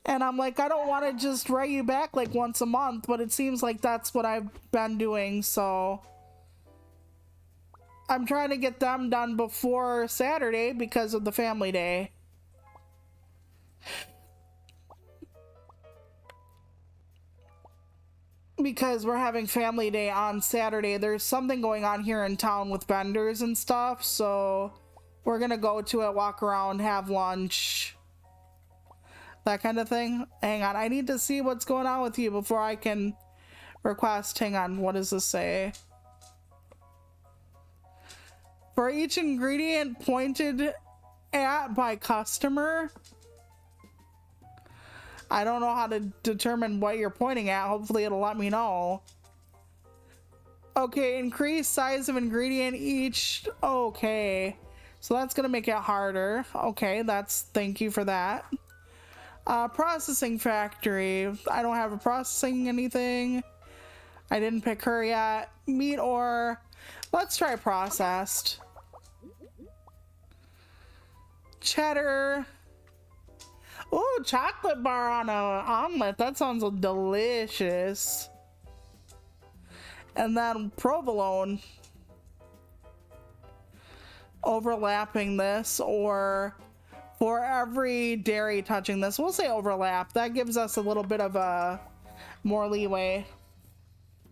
and I'm like, I don't want to just write you back like once a month, but it seems like that's what I've been doing, so I'm trying to get them done before Saturday because of the family day. Because we're having family day on Saturday. There's something going on here in town with vendors and stuff, so we're gonna go to it, walk around, have lunch, that kind of thing. Hang on, I need to see what's going on with you before I can request. Hang on, what does this say? For each ingredient pointed at by customer. I don't know how to determine what you're pointing at. Hopefully it'll let me know. Okay, increase size of ingredient each. Okay, so that's gonna make it harder. Okay, thank you for that. Processing factory. I don't have a processing anything. I didn't pick her yet. Meat or let's try processed. Cheddar. Ooh, chocolate bar on a omelet. That sounds delicious. And then provolone. Overlapping this, or for every dairy touching this. We'll say overlap. That gives us a little bit of a more leeway.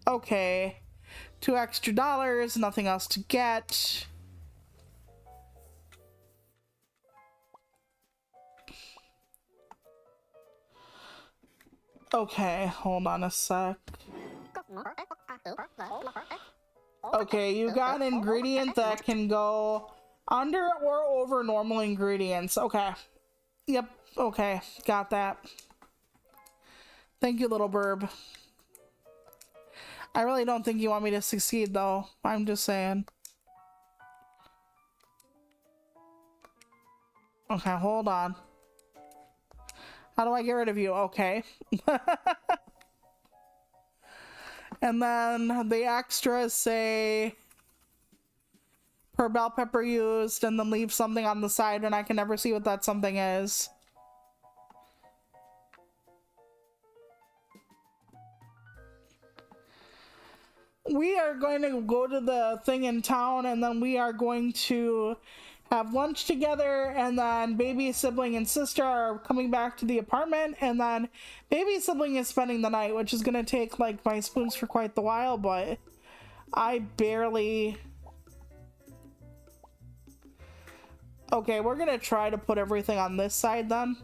Okay. $2 extra, nothing else to get. Okay, hold on a sec. Okay, you got an ingredient that can go under or over normal ingredients. Okay. Yep, okay, got that. Thank you, little burb. I really don't think you want me to succeed, though. I'm just saying. Okay, hold on. How do I get rid of you? Okay. And then the extras say per bell pepper used, and then leave something on the side, and I can never see what that something is. We are going to go to the thing in town, and then we are going to have lunch together, and then baby sibling and sister are coming back to the apartment, and then baby sibling is spending the night, which is gonna take like my spoons for quite the while, but I barely... Okay, we're gonna try to put everything on this side then,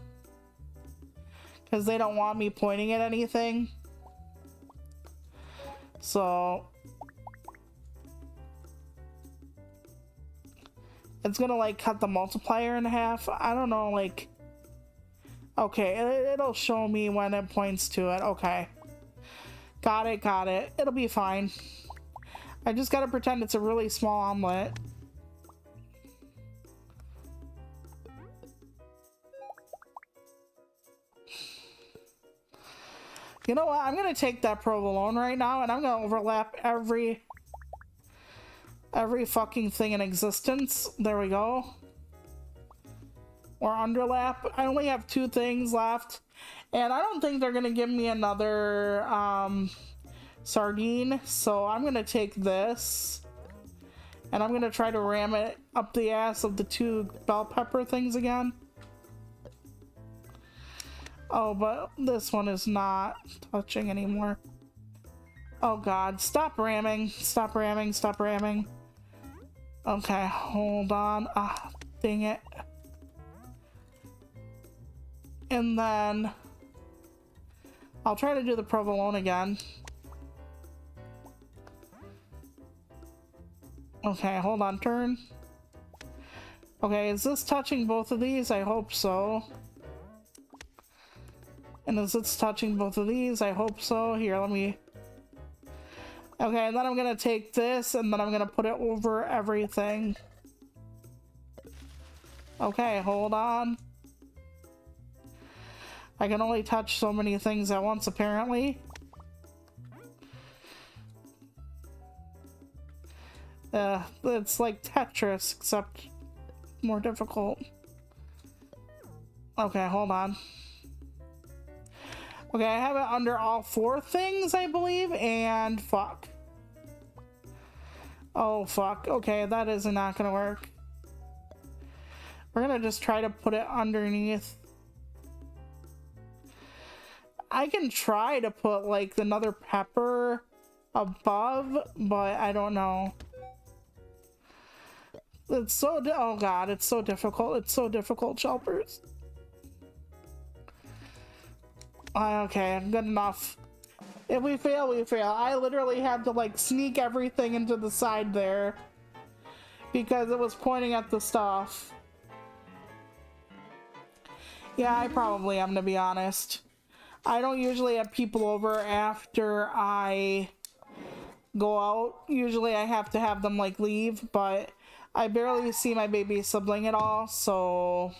because they don't want me pointing at anything. So it's gonna like cut the multiplier in half. I don't know, like, okay, it'll show me when it points to it. Okay, got it. It'll be fine. I just gotta pretend it's a really small omelet. You know what? I'm gonna take that provolone right now, and I'm gonna overlap every fucking thing in existence. There we go. Or underlap. I only have 2 things left, and I don't think they're gonna give me another sardine, so I'm gonna take this, and I'm gonna try to ram it up the ass of the 2 bell pepper things again. Oh, but this one is not touching anymore. Oh god, stop ramming. Stop ramming. Okay, hold on. Ah, dang it. And then I'll try to do the provolone again. Okay, hold on, turn. Okay, is this touching both of these? I hope so. And is this touching both of these? I hope so. Here, let me... Okay, and then I'm gonna take this, and then I'm gonna put it over everything. Okay, hold on. I can only touch so many things at once, apparently. It's like Tetris, except more difficult. Okay, hold on. Okay, I have it under all 4 things, I believe, and fuck. Oh, fuck. Okay, that is not gonna work. We're gonna just try to put it underneath. I can try to put, like, another pepper above, but I don't know. It's so... Oh, God, it's so difficult. It's so difficult, Shelpers. Okay, good enough. If we fail, we fail. I literally had to like sneak everything into the side there because it was pointing at the stuff. Yeah, I probably am, to be honest. I don't usually have people over after I go out. Usually I have to have them like leave, but I barely see my baby sibling at all, so...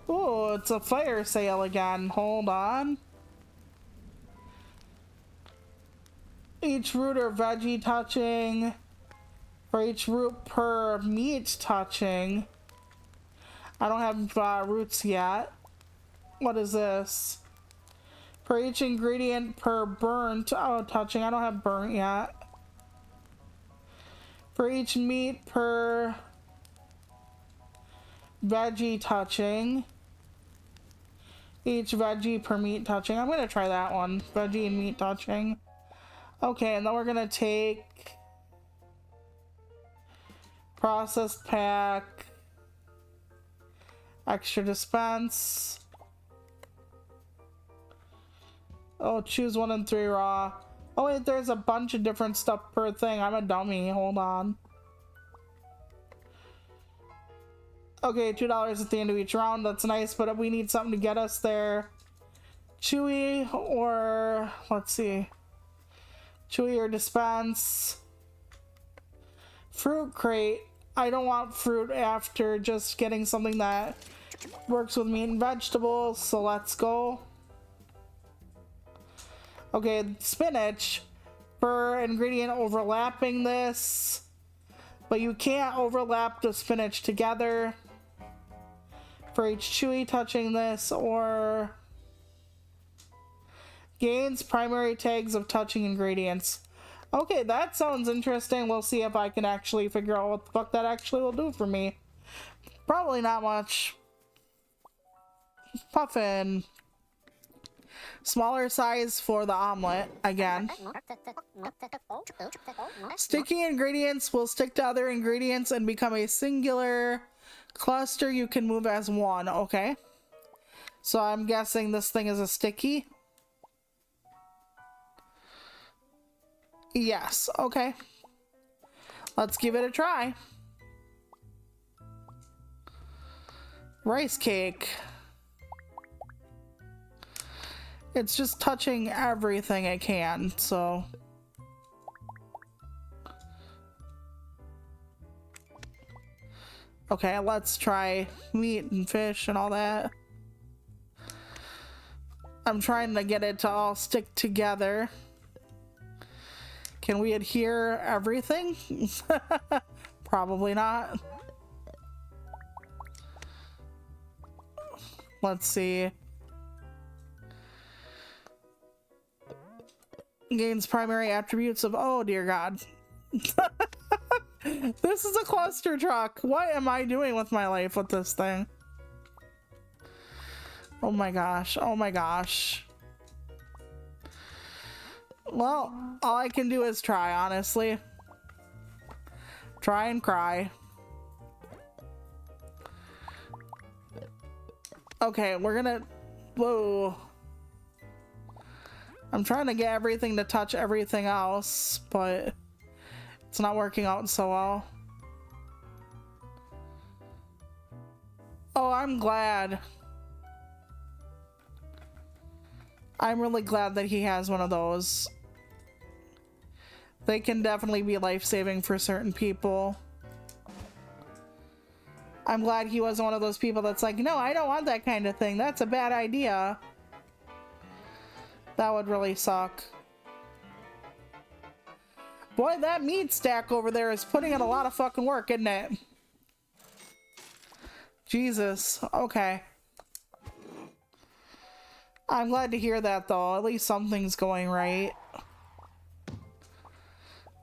Oh, it's a fire sale again. Hold on. Each root or veggie touching. For each root per meat touching. I don't have roots yet. What is this? For each ingredient per burnt. Oh, touching. I don't have burnt yet. For each meat per veggie touching. Each veggie per meat touching. I'm gonna try that one. Veggie and meat touching. Okay, and then we're gonna take processed pack, extra dispense. Oh, choose 1 and 3 raw. Oh wait, there's a bunch of different stuff per thing. I'm a dummy. Hold on. Okay, $2 at the end of each round. That's nice, but we need something to get us there. Chewy or... let's see. Chewy or dispense. Fruit crate. I don't want fruit after just getting something that works with meat and vegetables, so let's go. Okay, spinach. Per ingredient overlapping this. But you can't overlap the spinach together. For each chewy touching this, or gains primary tags of touching ingredients. Okay, that sounds interesting. We'll see if I can actually figure out what the fuck that actually will do for me. Probably not much. Puffin. Smaller size for the omelet, again. Sticky ingredients will stick to other ingredients and become a singular cluster you can move as one. Okay. So I'm guessing this thing is a sticky. Yes. Okay. Let's give it a try. Rice cake. It's just touching everything it can, so... Okay, let's try meat and fish and all that. I'm trying to get it to all stick together. Can we adhere everything? Probably not. Let's see. Gains primary attributes of... oh dear God. This is a cluster truck. What am I doing with my life with this thing? Oh my gosh. Oh my gosh. Well, all I can do is try, honestly. Try and cry. Okay, we're gonna... whoa. I'm trying to get everything to touch everything else, but it's not working out so well. Oh, I'm glad. I'm really glad that he has one of those. They can definitely be life-saving for certain people. I'm glad he wasn't one of those people that's like, no, I don't want that kind of thing. That's a bad idea. That would really suck. Boy, that meat stack over there is putting in a lot of fucking work, isn't it? Jesus. Okay. I'm glad to hear that, though. At least something's going right.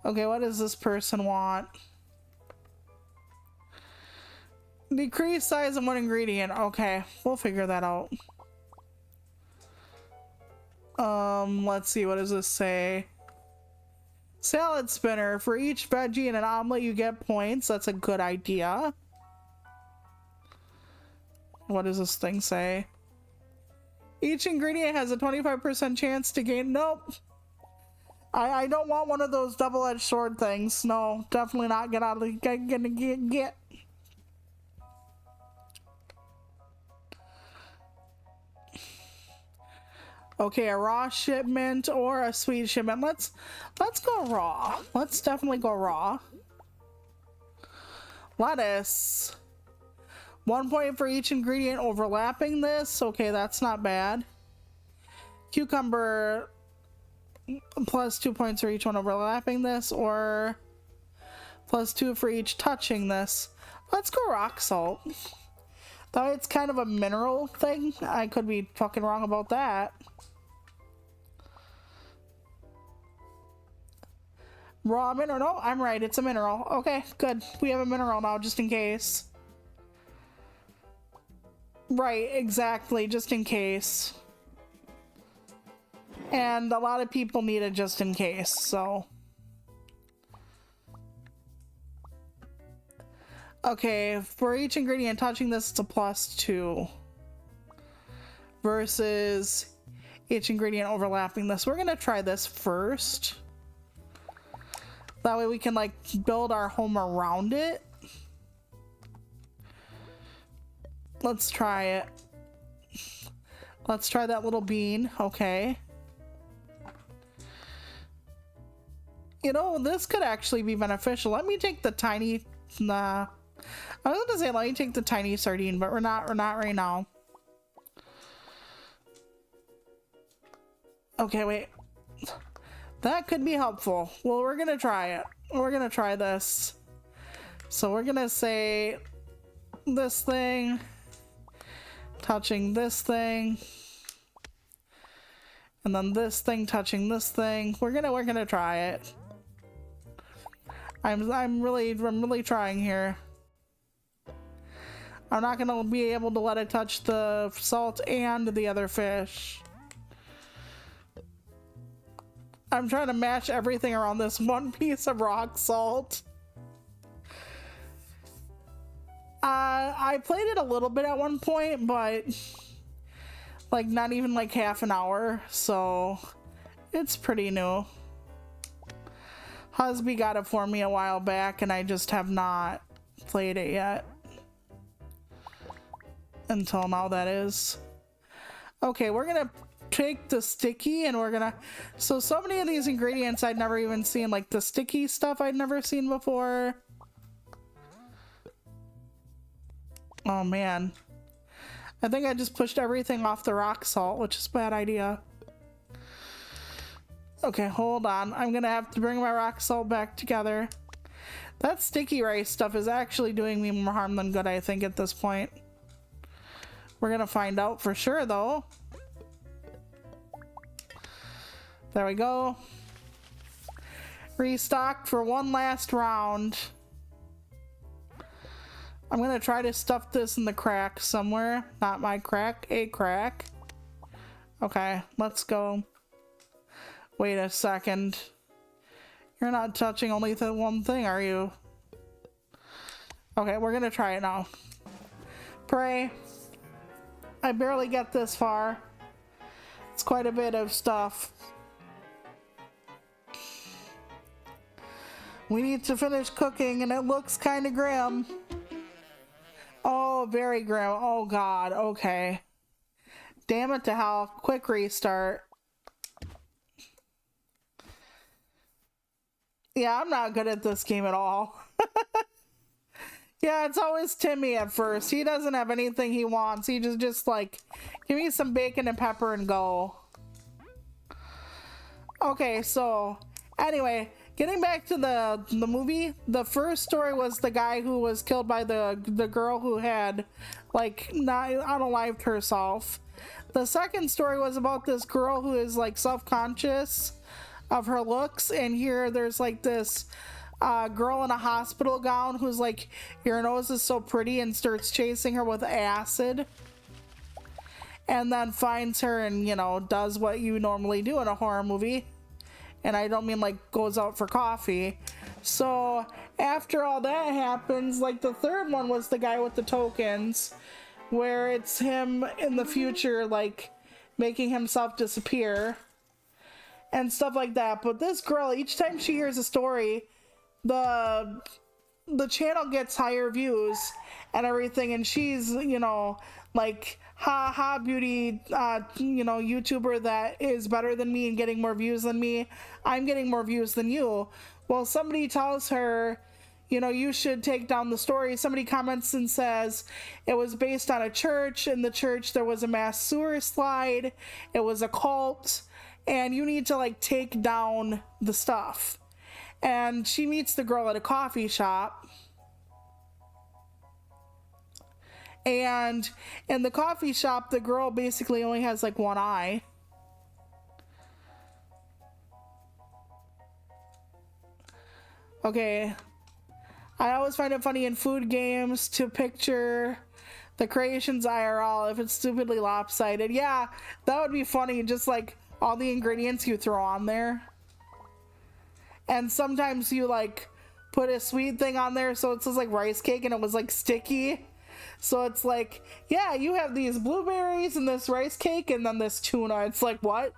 Okay, what does this person want? Decrease size of one ingredient. Okay, we'll figure that out. Let's see, what does this say? Salad spinner. For each veggie in an omelet, you get points. That's a good idea. What does this thing say? Each ingredient has a 25% chance to gain. Nope. I don't want one of those double-edged sword things. No, definitely not. Get out of the get. Okay, a raw shipment or a sweet shipment. Let's go raw. Let's definitely go raw. Lettuce. 1 point for each ingredient overlapping this. Okay, that's not bad. Cucumber, plus 2 points for each one overlapping this, or plus 2 for each touching this. Let's go rock salt. Though it's kind of a mineral thing. I could be fucking wrong about that. Raw mineral. No, I'm right. It's a mineral. Okay, good. We have a mineral now, just in case. Right, exactly. Just in case. And a lot of people need it just in case, so. Okay, for each ingredient touching this, it's a plus 2. Versus each ingredient overlapping this. We're gonna try this first. That way we can like build our home around it. Let's try it. Let's try that little bean. Okay. You know, this could actually be beneficial. Let me take the tiny, nah. I was gonna say let me take the tiny sardine, but we're not right now. Okay, wait. That could be helpful. Well, we're gonna try it. We're gonna try this. So we're gonna say this thing, touching this thing, and then this thing touching this thing. We're gonna try it. I'm really trying here. I'm not gonna be able to let it touch the salt and the other fish. I'm trying to match everything around this one piece of rock salt. I played it a little bit at one point, but like not even like half an hour, so it's pretty new. Husby got it for me a while back and I just have not played it yet. Until now, that is. Okay, we're gonna take the sticky and we're gonna, so many of these ingredients I'd never even seen, like the sticky stuff I'd never seen before. Oh man, I think I just pushed everything off the rock salt, which is a bad idea. Okay, hold on, I'm gonna have to bring my rock salt back together. That sticky rice stuff is actually doing me more harm than good, I think, at this point. We're gonna find out for sure though. There we go. Restock for one last round. I'm gonna try to stuff this in the crack somewhere. Not my crack, a crack. Okay, let's go. Wait a second. You're not touching only the one thing, are you? Okay, we're gonna try it now. Pray. I barely get this far. It's quite a bit of stuff. We need to finish cooking and it looks kind of grim. Oh, very grim. Oh god, okay. Damn it to hell. Quick restart. Yeah, I'm not good at this game at all. Yeah, it's always Timmy at first. He doesn't have anything he wants. He just like, give me some bacon and pepper and go. Okay, so anyway, getting back to the movie, the first story was the guy who was killed by the girl who had like not unalived herself. The second story was about this girl who is like self-conscious of her looks, and here there's like this girl in a hospital gown who's like, your nose is so pretty, and starts chasing her with acid, and then finds her and, you know, does what you normally do in a horror movie. And I don't mean like goes out for coffee. So after all that happens, like the third one was the guy with the tokens, where it's him in the future like making himself disappear and stuff like that. But this girl, each time she hears a story, the channel gets higher views and everything, and she's, you know, like beauty, you know, YouTuber that is better than me and getting more views than me. I'm getting more views than you. Well, somebody tells her, you know, you should take down the story. Somebody comments and says it was based on a church. In the church, there was a mass sewer slide. It was a cult. And you need to, like, take down the stuff. And she meets the girl at a coffee shop. And in the coffee shop, the girl basically only has, like, one eye. Okay. I always find it funny in food games to picture the creations IRL if it's stupidly lopsided. Yeah, that would be funny, just like all the ingredients you throw on there. And sometimes you like put a sweet thing on there so it says like rice cake and it was like sticky. So it's like, yeah, you have these blueberries and this rice cake and then this tuna. It's like, what?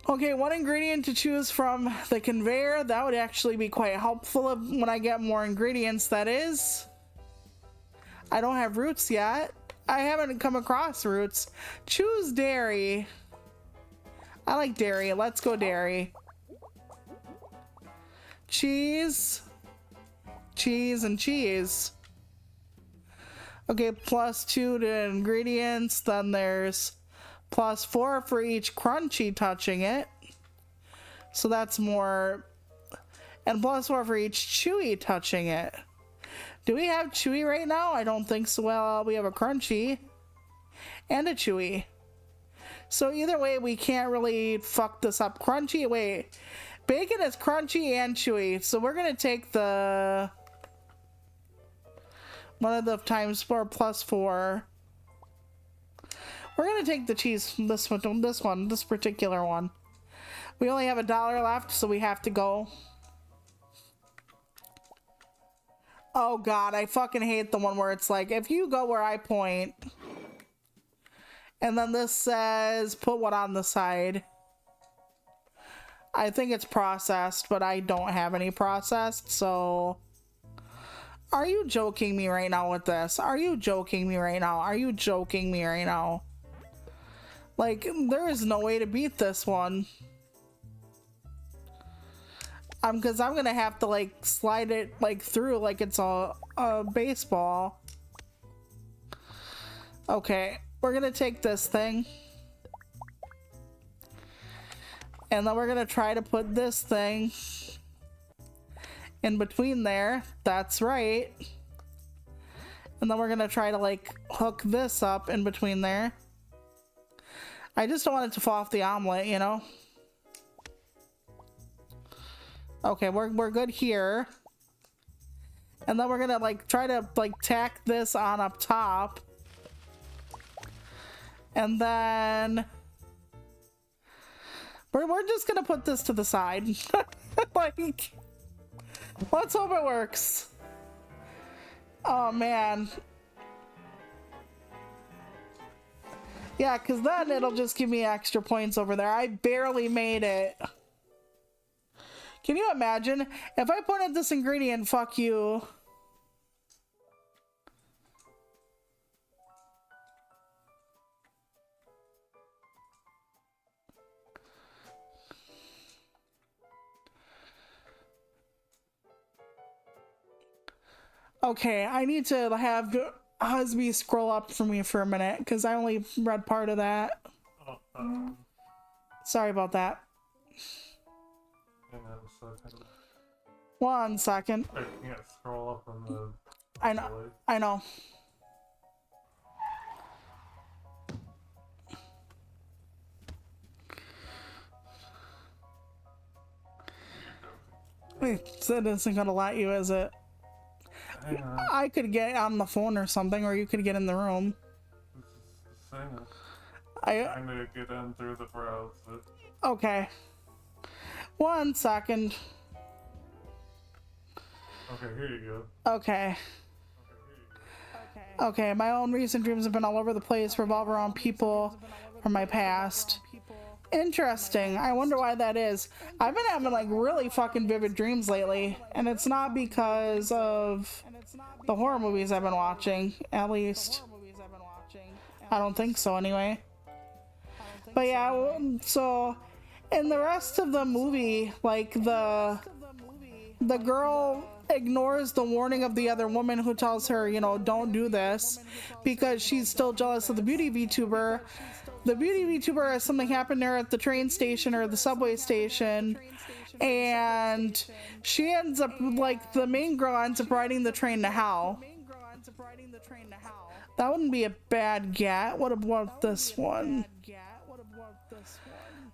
Okay, one ingredient to choose from the conveyor. That would actually be quite helpful when I get more ingredients, that is. I don't have roots yet. I haven't come across roots. Choose dairy. I like dairy. Let's go dairy. Cheese. Cheese and cheese. Okay, +2 to ingredients. Then there's +4 for each crunchy touching it. So that's more. And +4 for each chewy touching it. Do we have chewy right now? I don't think so. Well, we have a crunchy and a chewy. So either way, we can't really fuck this up. Crunchy, wait. Bacon is crunchy and chewy. So we're going to take the one of the ×4 +4. We're gonna take the cheese from this particular one. We only have $1 left, so we have to go. Oh god, I fucking hate the one where it's like, if you go where I point, and then this says, put what on the side. I think it's processed, but I don't have any processed, so. Are you joking me right now with this? Are you joking me right now? Are you joking me right now? Like, there is no way to beat this one. Because I'm gonna have to, like, slide it, like, through like it's a baseball. Okay, we're gonna take this thing. And then we're gonna try to put this thing in between there. That's right. And then we're gonna try to, like, hook this up in between there. I just don't want it to fall off the omelet, you know? Okay, we're good here. And then we're gonna, like, try to, like, tack this on up top. And then we're just gonna put this to the side. Like, let's hope it works. Oh, man. Yeah, because then it'll just give me extra points over there. I barely made it. Can you imagine? If I pointed this ingredient, fuck you. Okay, I need to have Husby scroll up for me for a minute because I only read part of that. Sorry about that. Hang on a second. 1 second. I can't scroll up on the. I know. delay. I know. Wait, so it isn't gonna let you, is it? Hang on. I could get on the phone or something, or you could get in the room. This is the thing. I I'm gonna get in through the browser. okay. 1 second. Okay, here you go. Okay. Okay, here you go. Okay. Okay, my own recent dreams have been all over the place, revolve around people from my past. Interesting. I wonder why that is. I've been having like really fucking vivid dreams lately, and it's not because of the horror movies I've been watching, at least. I don't think so anyway. But yeah, so in the rest of the movie, like the girl ignores the warning of the other woman who tells her, you know, don't do this, because she's still jealous of the beauty VTuber. The beauty VTuber has something happen there at the train station or the subway station, and she ends up, like, the main girl ends up riding the train to hell. That wouldn't be a bad get. What about this one?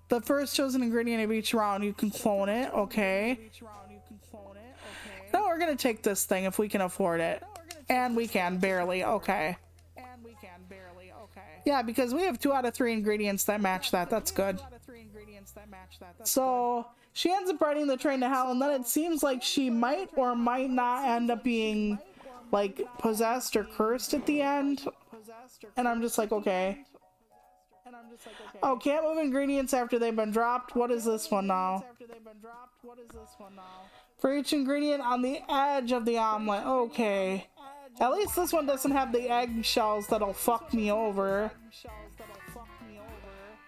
The first chosen ingredient of each round, you can clone it. Okay. No, we're gonna take this thing if we can afford it. And we can, barely. Okay. Yeah, because we have 2 out of 3 ingredients that match that. That's good. So she ends up riding the train to hell, and then it seems like she might or might not end up being like possessed or cursed at the end. And I'm just like, okay. Oh, can't move ingredients after they've been dropped. What is this one now? For each ingredient on the edge of the omelet. Okay. At least this one doesn't have the eggshells that'll fuck me over.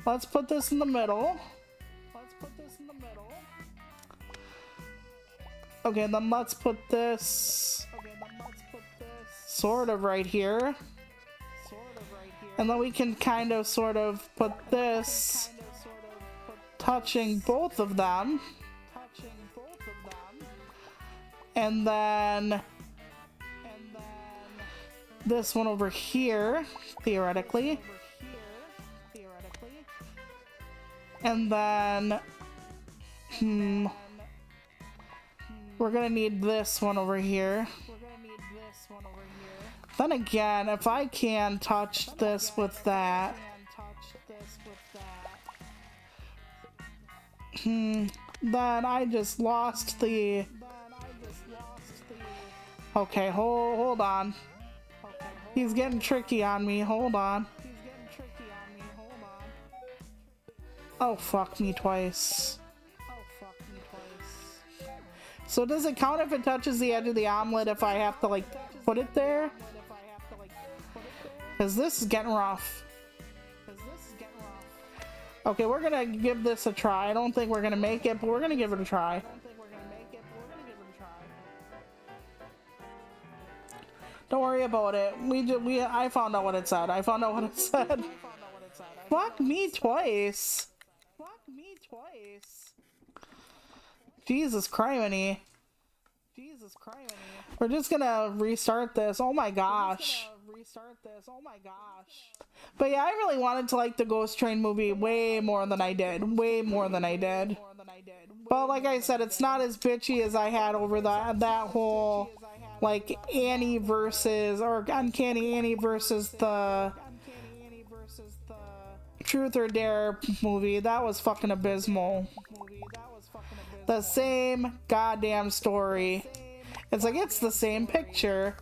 Let's put this in the middle. Okay, then let's put this sort of right here. And then we can kind of sort of put this touching both of them. And then this one over here, theoretically. And then, we're gonna need this one over here. Then again, if I can touch this with that, then I just lost the... Okay, hold on. He's getting tricky on me. Hold on. Oh, fuck me twice. So does it count if it touches the edge of the omelet if I have to, like, put it there? Because this is getting rough. Okay, we're gonna give this a try. I don't think we're gonna make it, but we're gonna give it a try. Don't worry about it. I found out what it said. Fuck me twice. Jesus criminy. We're just gonna restart this. Oh my gosh. But yeah, I really wanted to like the Ghost Train movie way more than I did. But like I said, it's not as bitchy as I had over that whole like Annie versus, or Uncanny Annie versus the Truth or Dare movie. That was fucking abysmal. The same goddamn story. It's like it's the same picture.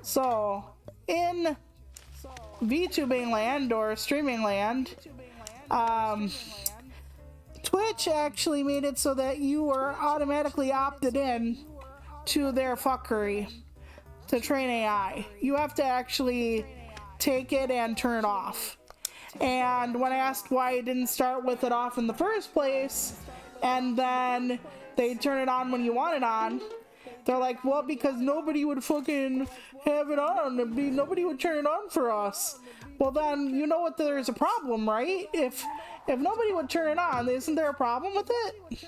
So in VTubing land or streaming land, Twitch actually made it so that you were automatically opted in to their fuckery to train AI. You have to actually take it and turn it off. And when I asked why I didn't start with it off in the first place, and then they turn it on when you want it on, they're like, well, because nobody would fucking have it on. Nobody would turn it on for us. Well, then, you know what? There's a problem, right? If nobody would turn it on, isn't there a problem with it?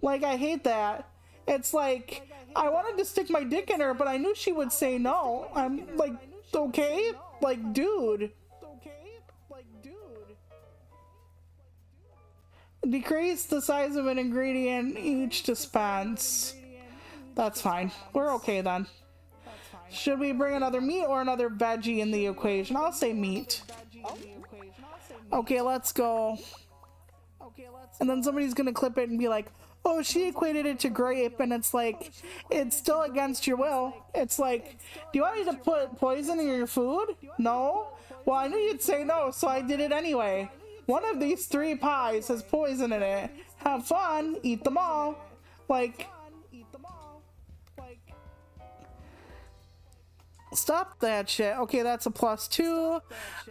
Like, I hate that. It's like, I wanted to stick my dick in her, but I knew she would say no. I'm like, okay? Like, dude. Decrease the size of an ingredient each dispense. That's fine. We're okay then. Should we bring another meat or another veggie in the equation? I'll say meat. Okay, let's go. And then somebody's gonna clip it and be like, oh, she equated it to grape, and it's like, it's still against your will. It's like, do you want me to put poison in your food? No? Well, I knew you'd say no, so I did it anyway. One of these 3 pies has poison in it. Have fun, eat them all. Like, stop that shit. Okay, that's a +2.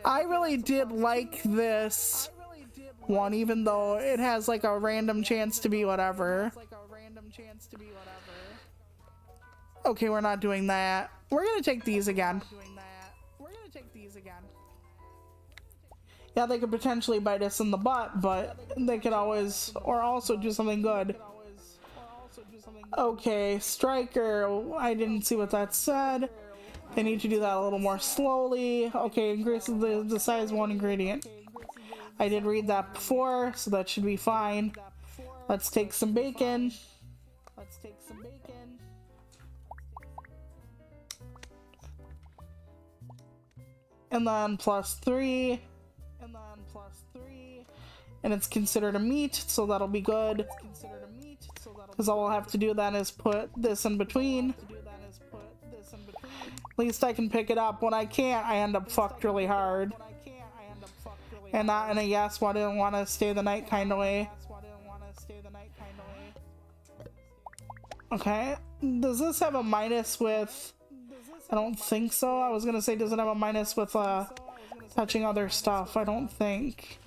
I really did like this one, even though it has like a random chance to be whatever. Okay, we're not doing that. We're gonna take these again. Yeah, they could potentially bite us in the butt, but they could always, or also do something good. Okay, striker. I didn't see what that said. They need to do that a little more slowly. Okay, increases the size of 1 ingredient. I did read that before, so that should be fine. Let's take some bacon. And then +3. And it's considered a meat, so that'll be good. Because all we'll have to do then is put this in between. At least I can pick it up. When I can't, I end up fucked really hard. And not in a yes, well, I didn't want to stay the night kind of way. Okay. Does this have a minus with... I don't think so. I was going to say, does it have a minus with touching other stuff? I don't think.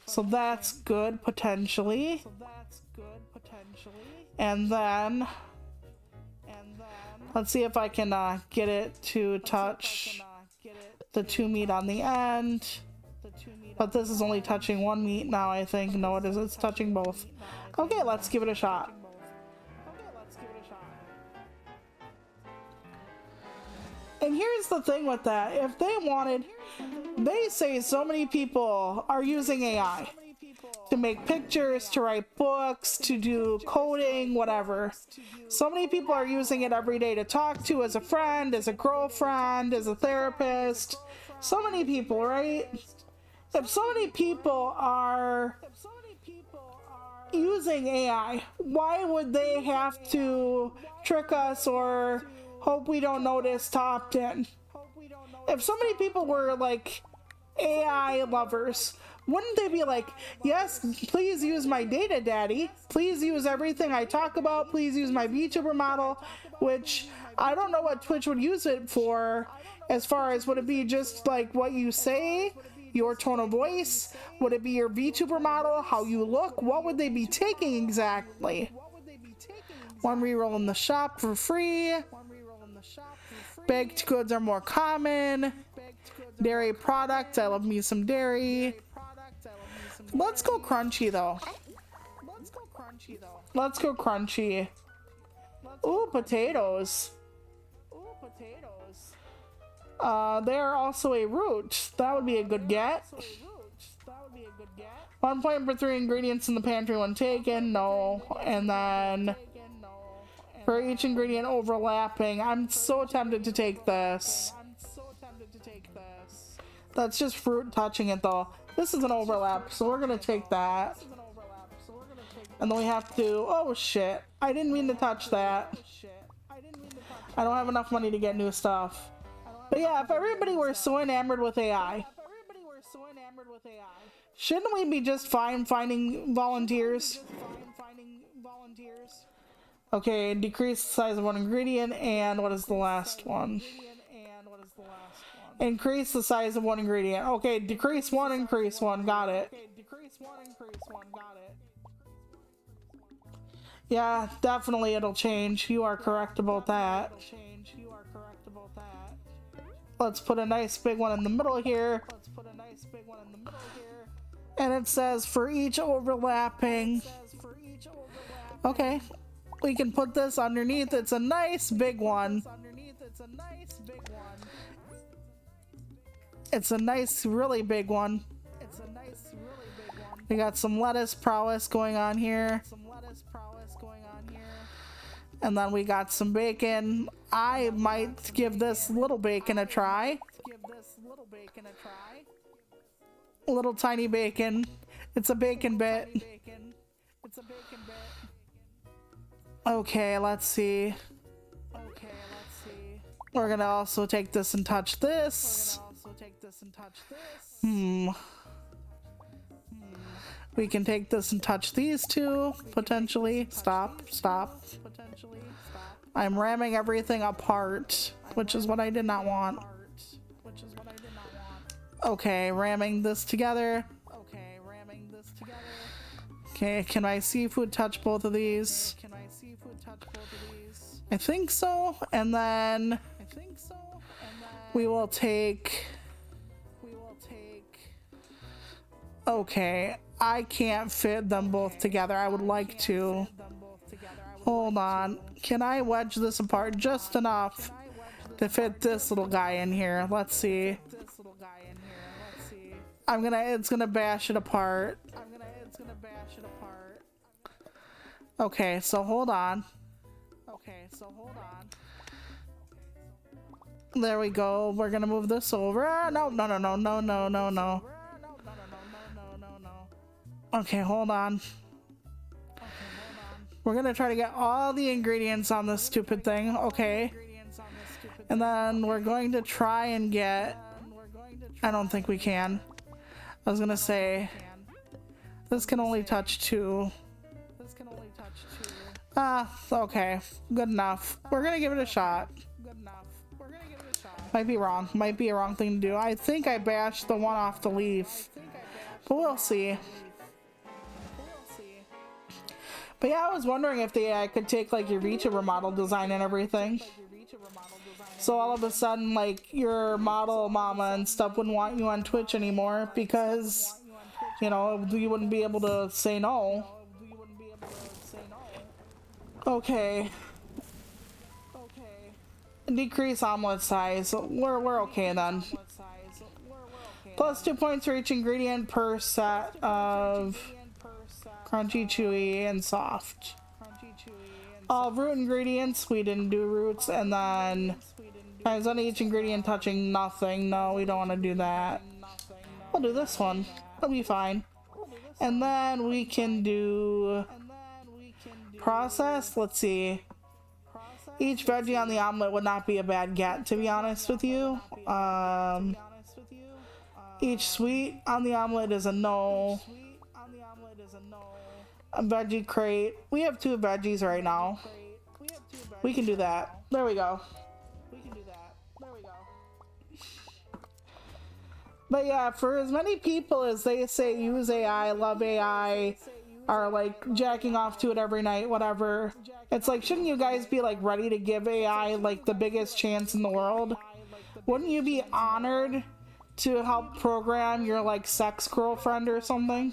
So that's good, potentially. And then... let's see if I can get it to touch the 2 meat on the end. But this is only touching 1 meat now, I think. No, it is. It's touching both. Okay, let's give it a shot. And here's the thing with that. If they wanted... they say so many people are using AI to make pictures, to write books, to do coding, whatever. So many people are using it every day to talk to as a friend, as a girlfriend, as a therapist. So many people, right? If so many people are using AI, why would they have to trick us or hope we don't notice to opt in? If so many people were like AI lovers, wouldn't they be like, yes, please use my data, daddy. Please use everything I talk about. Please use my VTuber model, which I don't know what Twitch would use it for. As far as, would it be just like what you say, your tone of voice? Would it be your VTuber model, how you look? What would they be taking exactly? 1 reroll in the shop for free. Baked goods are more common. Dairy products, I love me some dairy. Let's go crunchy though. Let's go crunchy. Ooh, potatoes. They're also a root. That would be a good get. 1 point for 3 ingredients in the pantry when taken. No. And then for each ingredient overlapping. I'm so tempted to take this. That's just fruit touching it though. This is an overlap, so we're gonna take that. And then we have to... oh shit. I didn't mean to touch that. I don't have enough money to get new stuff. But yeah, if everybody were so enamored with AI, shouldn't we be just fine finding volunteers? Okay, decrease the size of 1 ingredient, and what is the last one? Increase the size of 1 ingredient. Okay, decrease 1, increase 1. Got it. Yeah, definitely it'll change. You are correct about that. Let's put a nice big one in the middle here. And it says for each overlapping. Okay. We can put this underneath. It's a nice big one. It's a nice, really big one. We got some lettuce prowess going on here. And then we got some bacon. I might give this little bacon a try. Little tiny bacon. It's a bacon bit. Okay, let's see. We're gonna also take this and touch this. We can take this and touch these two, potentially. Stop. I'm ramming everything apart, which is what I did not want. Okay, ramming this together. Okay, can my seafood touch both of these? I think so. And then we will take... Okay, I can't fit them both together. I would like to. Hold on. Can I wedge this apart just enough to fit this little guy in here? Let's see. It's gonna bash it apart. Okay, so hold on. There we go. We're gonna move this over. No. Okay, hold on. We're gonna try to get all the ingredients on this stupid thing. Okay. And then we're going to try and get... I don't think we can. I was gonna say... This can only touch 2. Okay. Good enough. We're gonna give it a shot. Might be wrong. Might be a wrong thing to do. I think I bashed the one off the leaf. But we'll see. But yeah, I was wondering if I could take like your VTuber model design and everything. So all of a sudden, like, your model mama and stuff wouldn't want you on Twitch anymore because, you know, you wouldn't be able to say no. Okay. Decrease omelet size. We're okay then. Plus 2 points for each ingredient per set of crunchy, chewy, and soft. All root ingredients, we didn't do roots, and then times on each ingredient touching nothing. No, we don't want to do that. We'll do this one. It'll be fine. And then we can do process. Let's see. Each veggie on the omelet would not be a bad get, to be honest with you. Each sweet on the omelet is a no. A veggie crate. We have 2 veggies right now. We can do that. There we go. But yeah, for as many people as they say use AI, love AI, are like jacking off to it every night, whatever, it's like, shouldn't you guys be like ready to give AI like the biggest chance in the world? Wouldn't you be honored to help program your like sex girlfriend or something?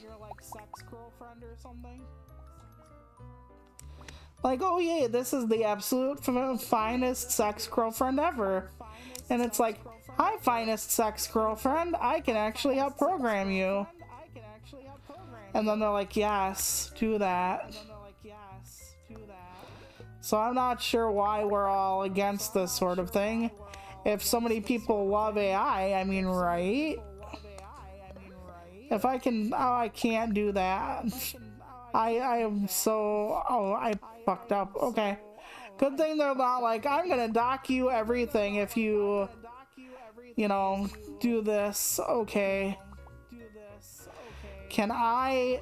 Like, oh yeah, this is the absolute finest sex girlfriend ever. And it's like, hi, finest sex girlfriend, I can actually help program you. And then they're like, yes, do that. So I'm not sure why we're all against this sort of thing. If so many people love AI, I mean, right? If I can, oh, I can't do that. I am so, oh, I fucked up. Okay. Good thing they're not like, I'm gonna dock you everything if you know, do this. Okay. Can I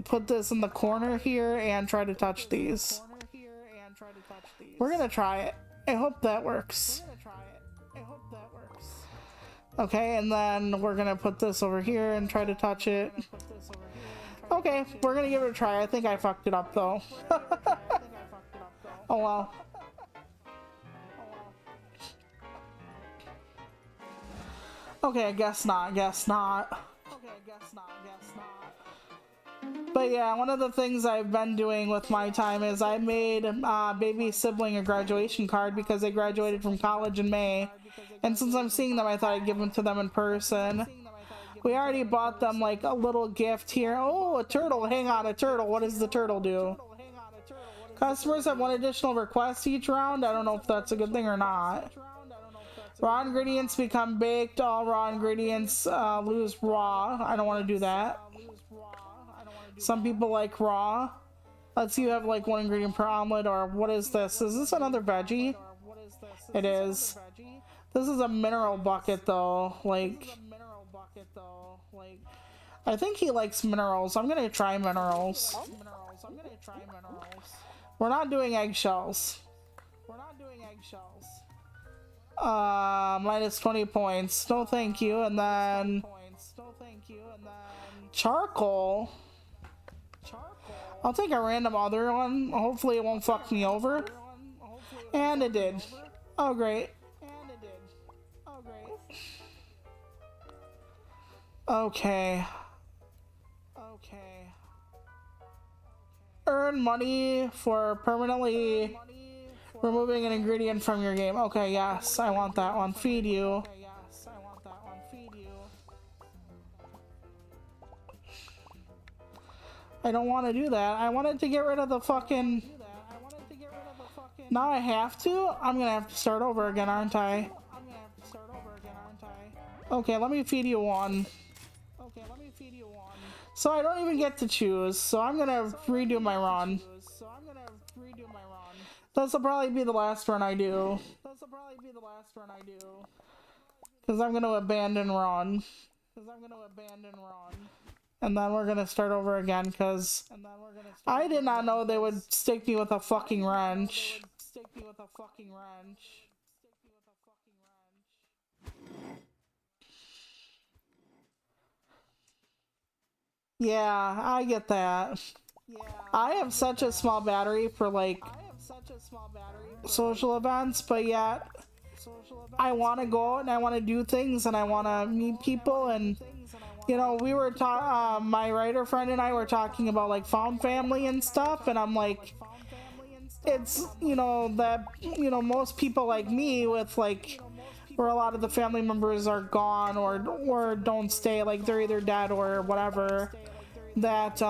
put this in the corner here and try to touch these? We're gonna try it. I hope that works. Okay, and then we're gonna put this over here and try to touch it. Okay, we're gonna give it a try. I think I fucked it up though. Oh well. Okay, guess not. But yeah, one of the things I've been doing with my time is I made baby sibling a graduation card because they graduated from college in May. And since I'm seeing them, I thought I'd give them to them in person. We already bought them like a little gift here. Oh, a turtle. Hang on, a turtle. What does the turtle do? Customers have 1 additional request each round. I don't know if that's a good thing or not. Raw ingredients become baked. All raw ingredients lose raw. I don't want to do that. Some people like raw. Let's see, you have like 1 ingredient per omelet, or what is this? Is this another veggie? It is. This is a mineral bucket though. Like, I think he likes minerals. I'm gonna try minerals. We're not doing eggshells. Minus 20 points. No thank you. And then charcoal. I'll take a random other one. Hopefully it won't fuck me over. And it did. Oh great. Okay. Earn money for permanently removing an ingredient from your game. Okay, yes, I want that one. Feed you. I don't want to do that. I wanted to get rid of the fucking... Now I have to? I'm gonna have to start over again, aren't I? Okay, let me feed you one. So I don't even get to choose, so I'm gonna redo my run. This will probably be the last run I do. Because I'm gonna abandon run. And then we're gonna start over again, because I did not know they would stick me with a fucking wrench. Yeah, I get that. I have such a small battery for like social events, but yet I want to go out and I want to do things and I want to meet people. And you know, we were my writer friend and I were talking about like found family and stuff, and I'm like, it's, you know, that, you know, most people like me with like, where a lot of the family members are gone or don't stay, like they're either dead or whatever, that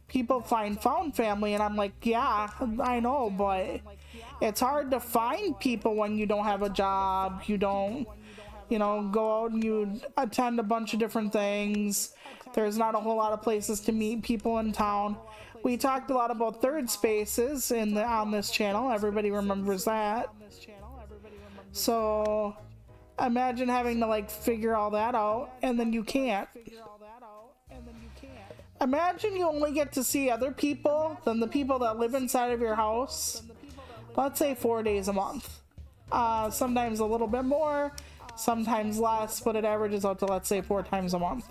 people find found family. And I'm like, yeah, I know, but it's hard to find people when you don't have a job, you don't, you know, go out and you attend a bunch of different things. There's not a whole lot of places to meet people in town. We talked a lot about third spaces on this channel. Everybody remembers that. So imagine having to like figure all that out and then you can't. Imagine you only get to see other people than the people that live inside of your house. Let's say 4 days a month. Sometimes a little bit more, sometimes less, but it averages out to, let's say, 4 times a month.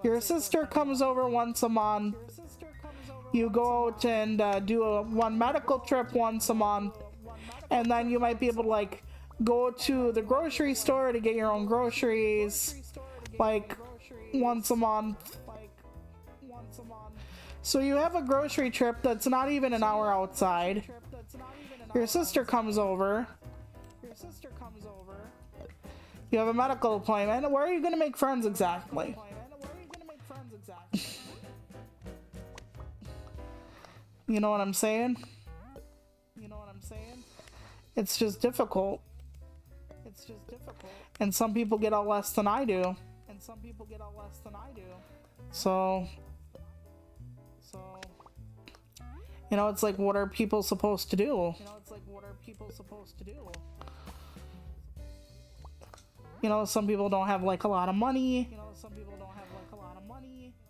Your sister comes over once a month. You go out and do one medical trip once a month. And then you might be able to like go to the grocery store to get your own groceries like once a month. So you have a grocery trip that's not even an hour outside. Your sister comes over. You have a medical appointment. Where are you going to make friends exactly? You know what I'm saying? It's just difficult. And some people get out less than I do. So, you know, it's like, what are people supposed to do? You know, some people don't have like a lot of money.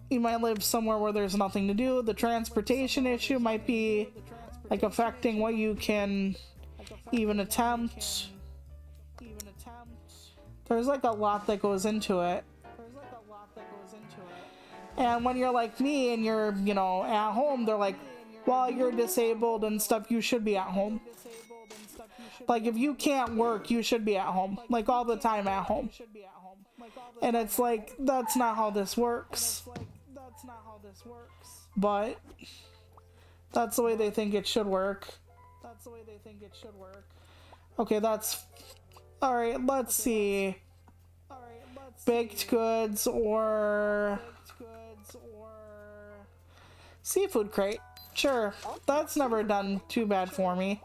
You might live somewhere where there's nothing to do. The transportation issue might be like affecting what you can even attempt. There's like a lot that goes into it. And when you're like me and you're, you know, at home, they're like, well, you're disabled and stuff, you should be at home. Like, if you can't work, you should be at home. Like, all the time at home. And it's like, that's not how this works. But that's the way they think it should work. Okay, that's... Alright, let's see. Baked goods or... Seafood crate. Sure, that's never done too bad for me.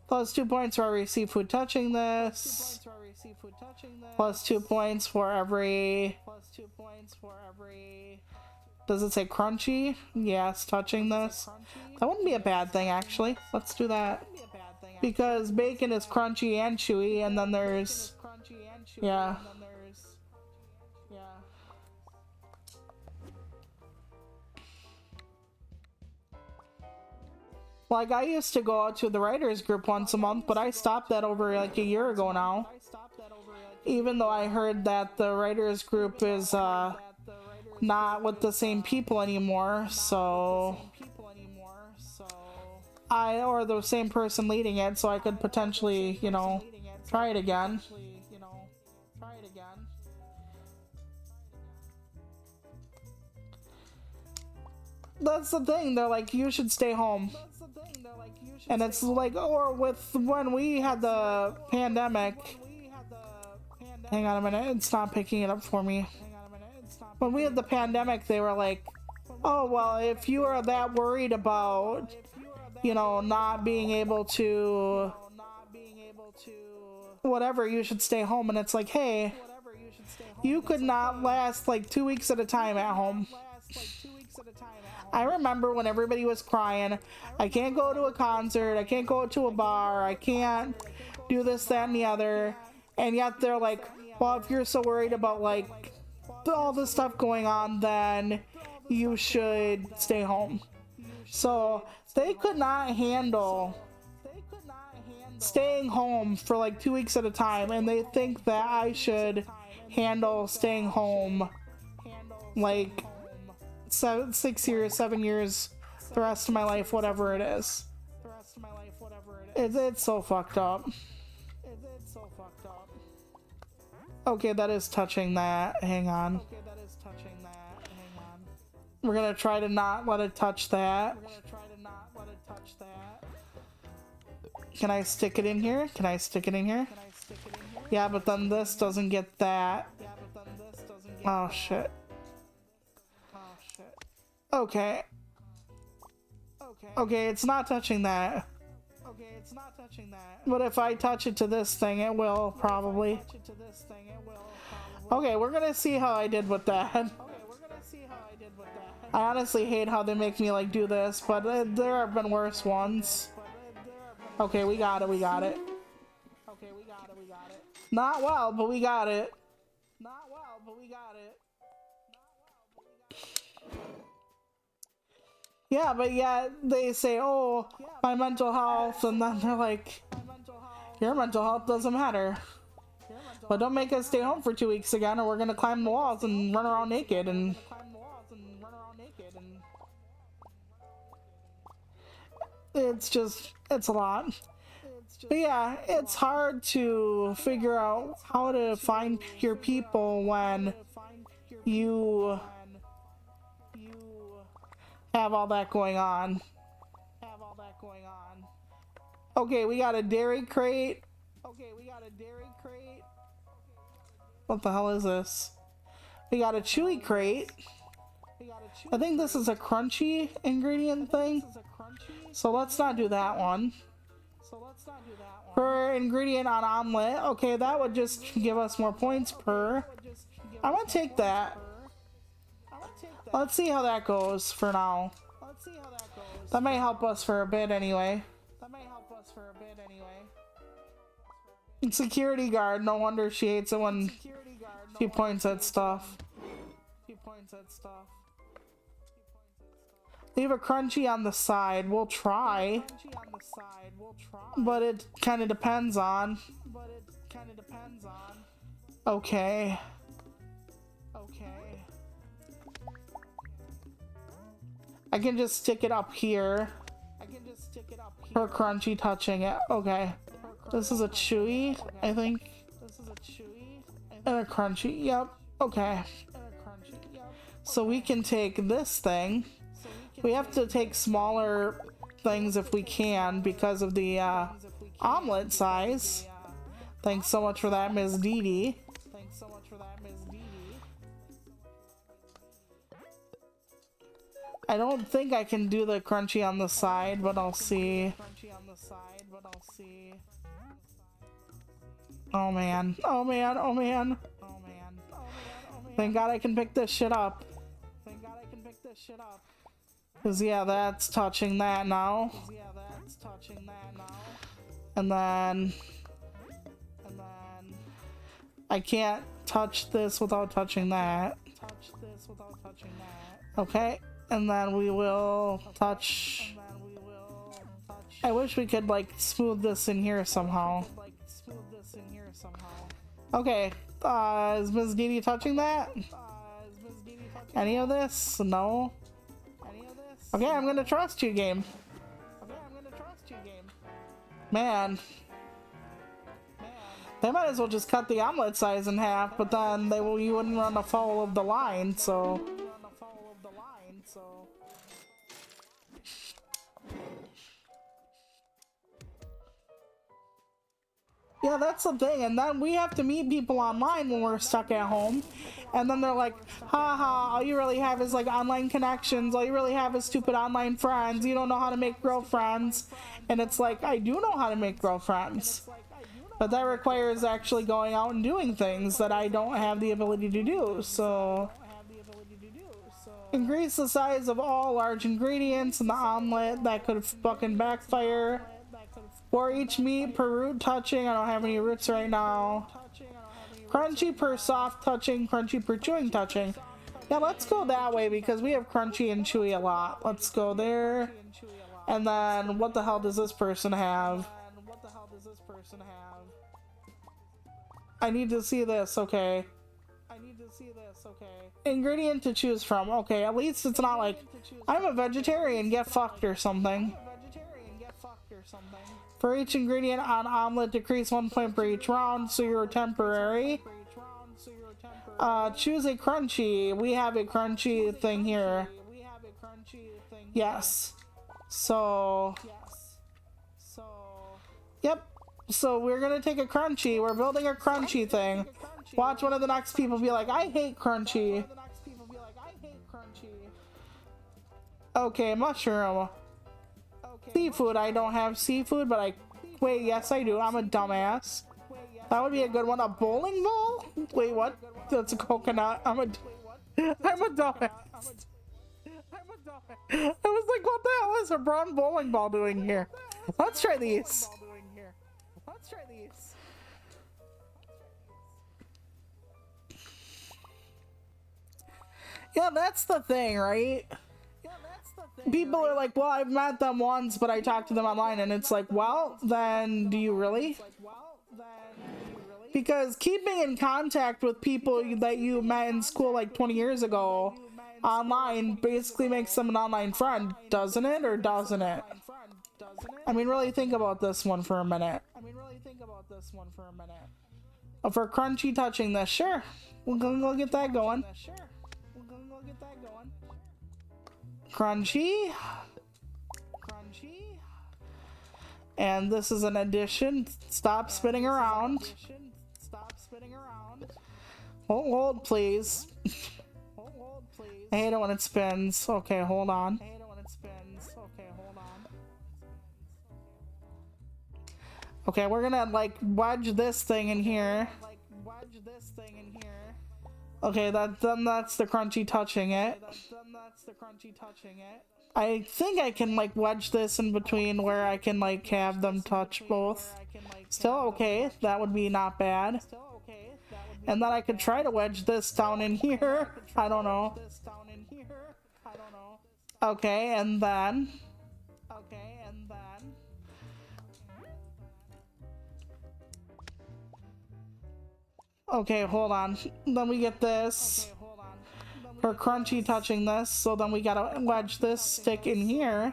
Plus 2 points for every seafood touching this. Plus 2 points for every... Does it say crunchy? Yes, touching this. That wouldn't be a bad thing, actually. Let's do that. Because bacon is crunchy and chewy, and then there's... Yeah. Like, I used to go out to the writers group once a month, but I stopped that over like a year ago now. Even though I heard that the writers group is not with the same people anymore, so or the same person leading it, so I could potentially, you know, try it again. That's the thing, they're like, you should stay home. And it's like, or with when we had the pandemic. Hang on a minute, it's not picking it up for me. When we had the pandemic, they were like, oh, well, if you are that worried about, you know, not being able to whatever, you should stay home. And it's like, hey, you could not last like 2 weeks at a time at home. I remember when everybody was crying, I can't go to a concert, I can't go to a bar, I can't do this, that, and the other. And yet they're like, well, if you're so worried about like all this stuff going on, then you should stay home. So they could not handle staying home for like 2 weeks at a time, and they think that I should handle staying home like 6 years, 7 years, the rest of my life, whatever it is. It's so fucked up. Okay, that is touching that. Hang on. We're gonna try to not let it touch that. Can I stick it in here? Can I stick it in here? Yeah, but then this doesn't get that. Oh, shit. Okay. Okay, it's not touching that. But if I touch it to this thing, it will probably. Okay, we're gonna see how I did with that. I honestly hate how they make me like do this, but there have been worse ones. Okay, we got it, we got it. Not well, but we got it. Yeah, but yet they say, oh, my mental health, and then they're like, your mental health doesn't matter. But don't make us stay home for 2 weeks again, or we're gonna climb the walls and run around naked, and it's just, it's a lot. But yeah, it's hard to figure out how to find your people when you have all that going on. Okay, we got a dairy crate. What the hell is this? We got a chewy crate. I think this is a crunchy ingredient thing. So let's not do that one. Per ingredient on omelet. Okay, that would just give us more points per. I'm gonna take that. Let's see how that goes for now. That may help us for a bit anyway. Security guard, no wonder she hates it when she points at stuff. Leave a crunchy on the side. We'll try. But it kind of depends on. Okay. I can just stick it up here. For crunchy touching it. Okay. This is a chewy, I think. And a crunchy. Yep. Okay. So we can take this thing. We have to take smaller things if we can because of the omelet size. Thanks so much for that, Ms. Dee Dee. I don't think I can do the crunchy on the side, but I'll see. Oh man. Oh man. Oh man. Thank God I can pick this shit up. Cause yeah, that's touching that now. And then I can't touch this without touching that. Okay, and then we will touch. I wish we could like smooth this in here somehow. Okay, is Ms. Dee touching that? Any of this? No. Okay, I'm gonna trust you, game. Man. They might as well just cut the omelet size in half, but then you wouldn't run afoul of the line, so. Yeah, that's the thing, and then we have to meet people online when we're stuck at home, and then they're like, haha, all you really have is like online connections, all you really have is stupid online friends, you don't know how to make girlfriends, and it's like, I do know how to make girlfriends, but that requires actually going out and doing things that I don't have the ability to do, so. Increase the size of all large ingredients in the omelet, that could fucking backfire. For each meat per root touching. I don't have any roots right now. Crunchy per soft touching, crunchy per chewing touching. Yeah, let's go that way because we have crunchy and chewy a lot. Let's go there. And then what the hell does this person have? I need to see this, okay. Ingredient to choose from. Okay, at least it's not like I'm a vegetarian, get fucked or something. For each ingredient on omelet, decrease 1 point per each round, so you're temporary. Choose a crunchy. We have a crunchy thing here. Yes. So. Yep. So we're gonna take a crunchy. We're building a crunchy thing. Watch one of the next people be like, I hate crunchy. Okay, mushroom. Seafood, I don't have seafood, but wait, yes I do, I'm a dumbass. That would be a good one. A bowling ball? Wait, what? That's a coconut. I'm a dumbass. I was like, what the hell is a brown bowling ball doing here? Let's try these. Yeah, that's the thing, right? People are like, well, I've met them once, but I talked to them online, and it's like, well, then do you really? Because keeping in contact with people that you met in school like 20 years ago online basically makes them an online friend, doesn't it? Or doesn't it? I mean, really think about this one for a minute. Oh, for crunchy touching this, sure. We're gonna go get that going. Crunchy. And this is an addition. Stop spinning around. Hold, please. I hate it when it spins. Okay, hold on. Okay, we're gonna like wedge this thing in here. Okay, then that's the crunchy touching it. I think I can like wedge this in between where I can like have them touch both. Still okay, that would be not bad. And then I could try to wedge this down in here. I don't know. Okay, and then. Okay, hold on. Then we get this. For crunchy touching this, so then we gotta wedge this stick in here.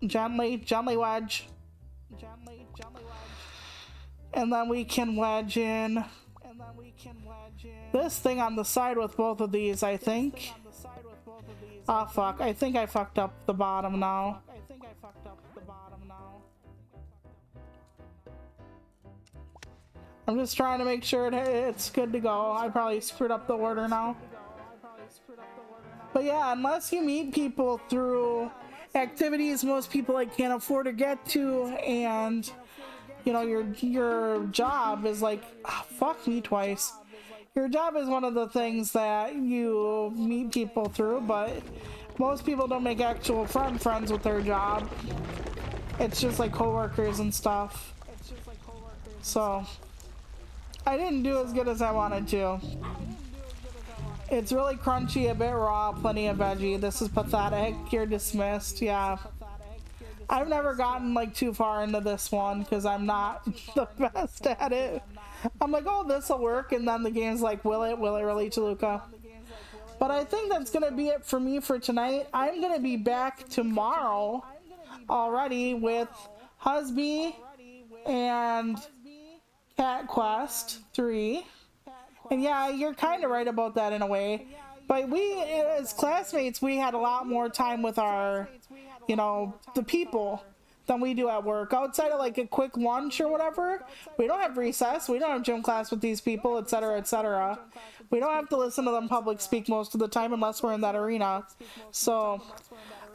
Gently wedge. And then we can wedge in this thing on the side with both of these, I think. Oh fuck, I think I fucked up the bottom now. I'm just trying to make sure it's good to go. I probably screwed up the order now. But yeah, unless you meet people through activities most people like can't afford to get to, and you know, your job is like, fuck me twice. Your job is one of the things that you meet people through, but most people don't make actual friends with their job. It's just like coworkers and stuff. So I didn't do as good as I wanted to. It's really crunchy, a bit raw, plenty of veggie. This is pathetic. You're dismissed. Yeah. I've never gotten like too far into this one because I'm not the best at it. I'm like, oh, this will work, and then the game's like, will it really, Chaluka? But I think that's gonna be it for me for tonight. I'm gonna be back tomorrow already with Husby and Cat Quest 3. And yeah, you're kind of right about that in a way. But we, as classmates, we had a lot more time with our, you know, the people than we do at work. Outside of like a quick lunch or whatever, we don't have recess, we don't have gym class with these people, etc., etc. We don't have to listen to them public speak most of the time unless we're in that arena. So,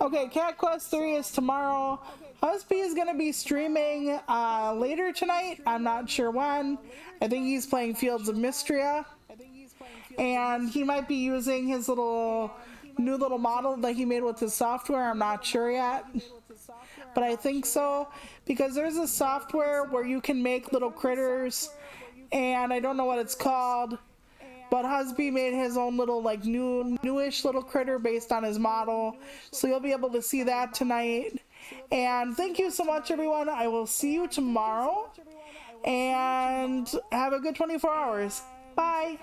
okay, Cat Quest 3 is tomorrow. Husby is going to be streaming later tonight. I'm not sure when. I think he's playing Fields of Mystria. And he might be using his new little model that he made with his software. I'm not sure yet. But I think so. Because there's a software where you can make little critters. And I don't know what it's called. But Husby made his own little like newish little critter based on his model. So you'll be able to see that tonight. And thank you so much, everyone. I will see you tomorrow. And have a good 24 hours. Bye.